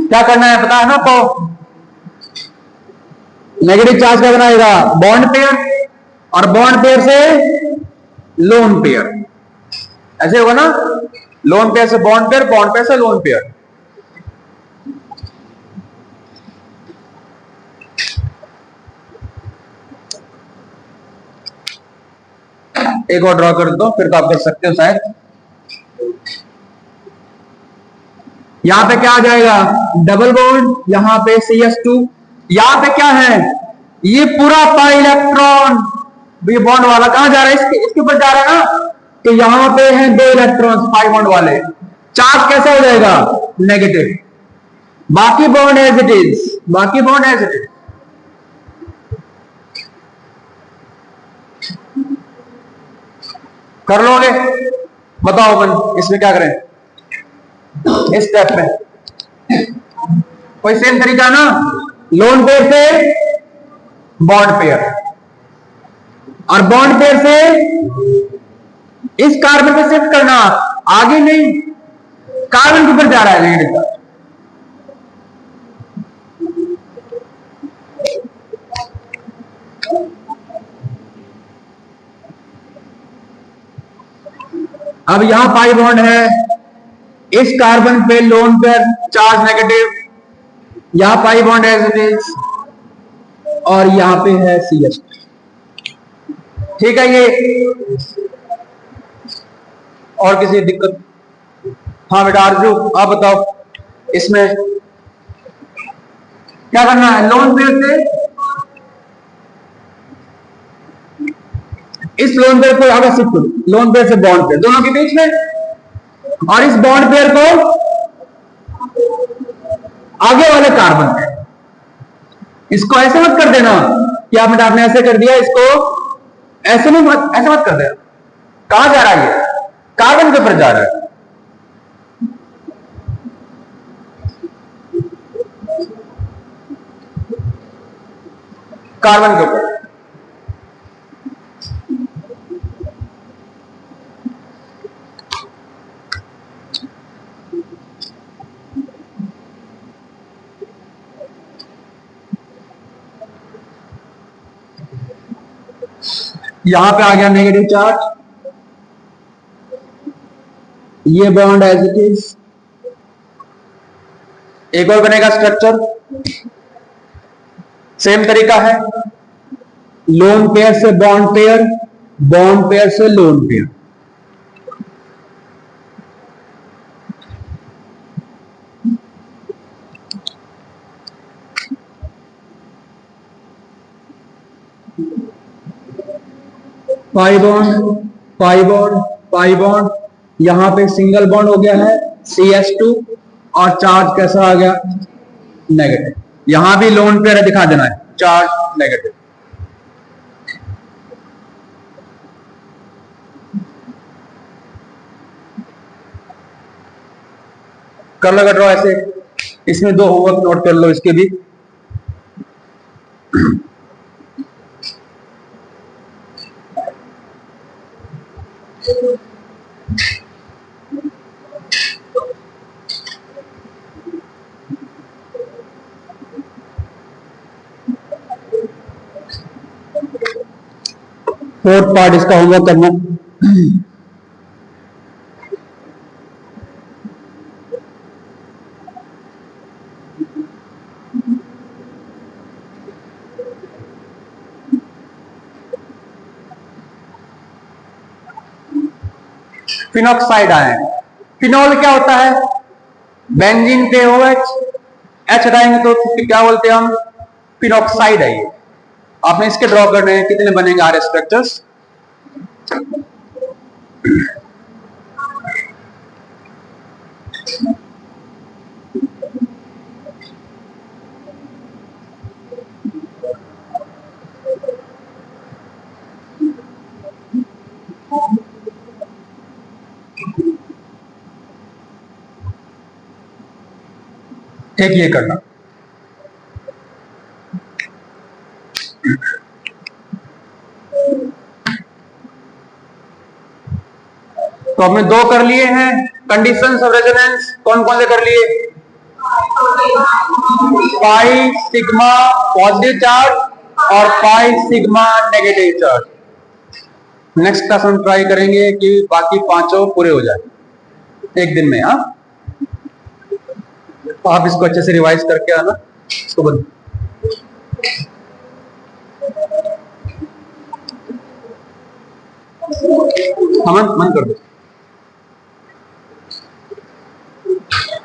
क्या करना है पता है ना आपको? नेगेटिव चार्ज क्या बनाएगा? बॉन्ड पेयर, और बॉन्ड पेयर से लोन पेयर, ऐसे होगा ना, लोन पेयर से बॉन्ड पेयर, बॉन्ड पेयर से लोन पेयर। एक और ड्रॉ कर दो, फिर तो आप कर सकते हो शायद। यहां पे क्या आ जाएगा? डबल बॉन्ड, यहां पे CS2, यहां पे क्या है? ये पूरा पाई इलेक्ट्रॉन, ये बॉन्ड वाला कहां जा रहा है? इसके ऊपर जा रहा है ना, तो यहां पे है 2 इलेक्ट्रॉन्स पाई बॉन्ड वाले, चार्ज कैसा हो जाएगा? नेगेटिव। बाकी बॉन्ड एज इट इज, बाकी बॉन्ड एज इट इज। कर लोगे? बताओ अपन इसमें क्या करें, इस स्टेप में कोई सेम तरीका ना, लोन पेयर से बॉन्ड पेयर, और बॉन्ड पेयर से इस कार्बन पे शिफ्ट करना, आगे नहीं, कार्बन के ऊपर जा रहा है नेगेटिव का। अब यहां पाई बॉन्ड है, इस कार्बन पे लोन पेयर चार्ज नेगेटिव, यहां pi bond as it is, और यहां पे है CS। ठीक है ये, और किसी दिक्कत? हाँ बेटा आरजू आप बताओ, इसमें क्या करना है? लोन पेयर से इस लोन पेयर को आगे शिफ्ट करो, लोन पेयर से बॉन्ड पेयर दोनों के बीच में, और इस बॉन्ड पेयर को आगे वाले कार्बन पे। इसको ऐसे मत कर देना कि आपने ऐसे कर दिया, इसको ऐसे नहीं, मत ऐसे मत कर देना। कहां जा रहा है? ये कार्बन के ऊपर जा रहा है, कार्बन के ऊपर। यहां पे आ गया नेगेटिव चार्ज, ये बॉन्ड एज इट इज। एक और बनेगा स्ट्रक्चर, सेम तरीका है, लोन पेयर से बॉन्ड पेयर, बॉन्ड पेयर से lone pair. Pi bond, pi bond, पाई बॉन्ड, यहां पे सिंगल बॉन्ड हो गया है CS2, और चार्ज कैसा आ गया? नेगेटिव। यहां भी लोन पेयर दिखा देना है, चार्ज नेगेटिव। कर लो ड्रॉ ऐसे, इसमें 2 होमवर्क नोट कर लो इसके भी। फोर्थ पार्ट इसका होमवर्क करना। फिनॉक्साइड आयन, फिनॉल क्या होता है? बेंजीन पे OH, H हटाएंगे तो क्या बोलते हैं हम? फिनॉक्साइड है ये। आपने इसके ड्रॉ करने हैं, कितने बनेंगे RS स्ट्रक्चर्स? एक ये करना। तो हमने दो कर लिए हैं कंडीशंस ऑफ रेजोनेंस। कौन कौन से कर लिए? पाई सिग्मा पॉजिटिव चार्ज और pi sigma negative charge. Next class हम ट्राई करेंगे कि बाकी पांचों पूरे हो जाए एक दिन में। हाँ, आप इसको अच्छे से रिवाइज करके आना। इसको बंद मन कर दो।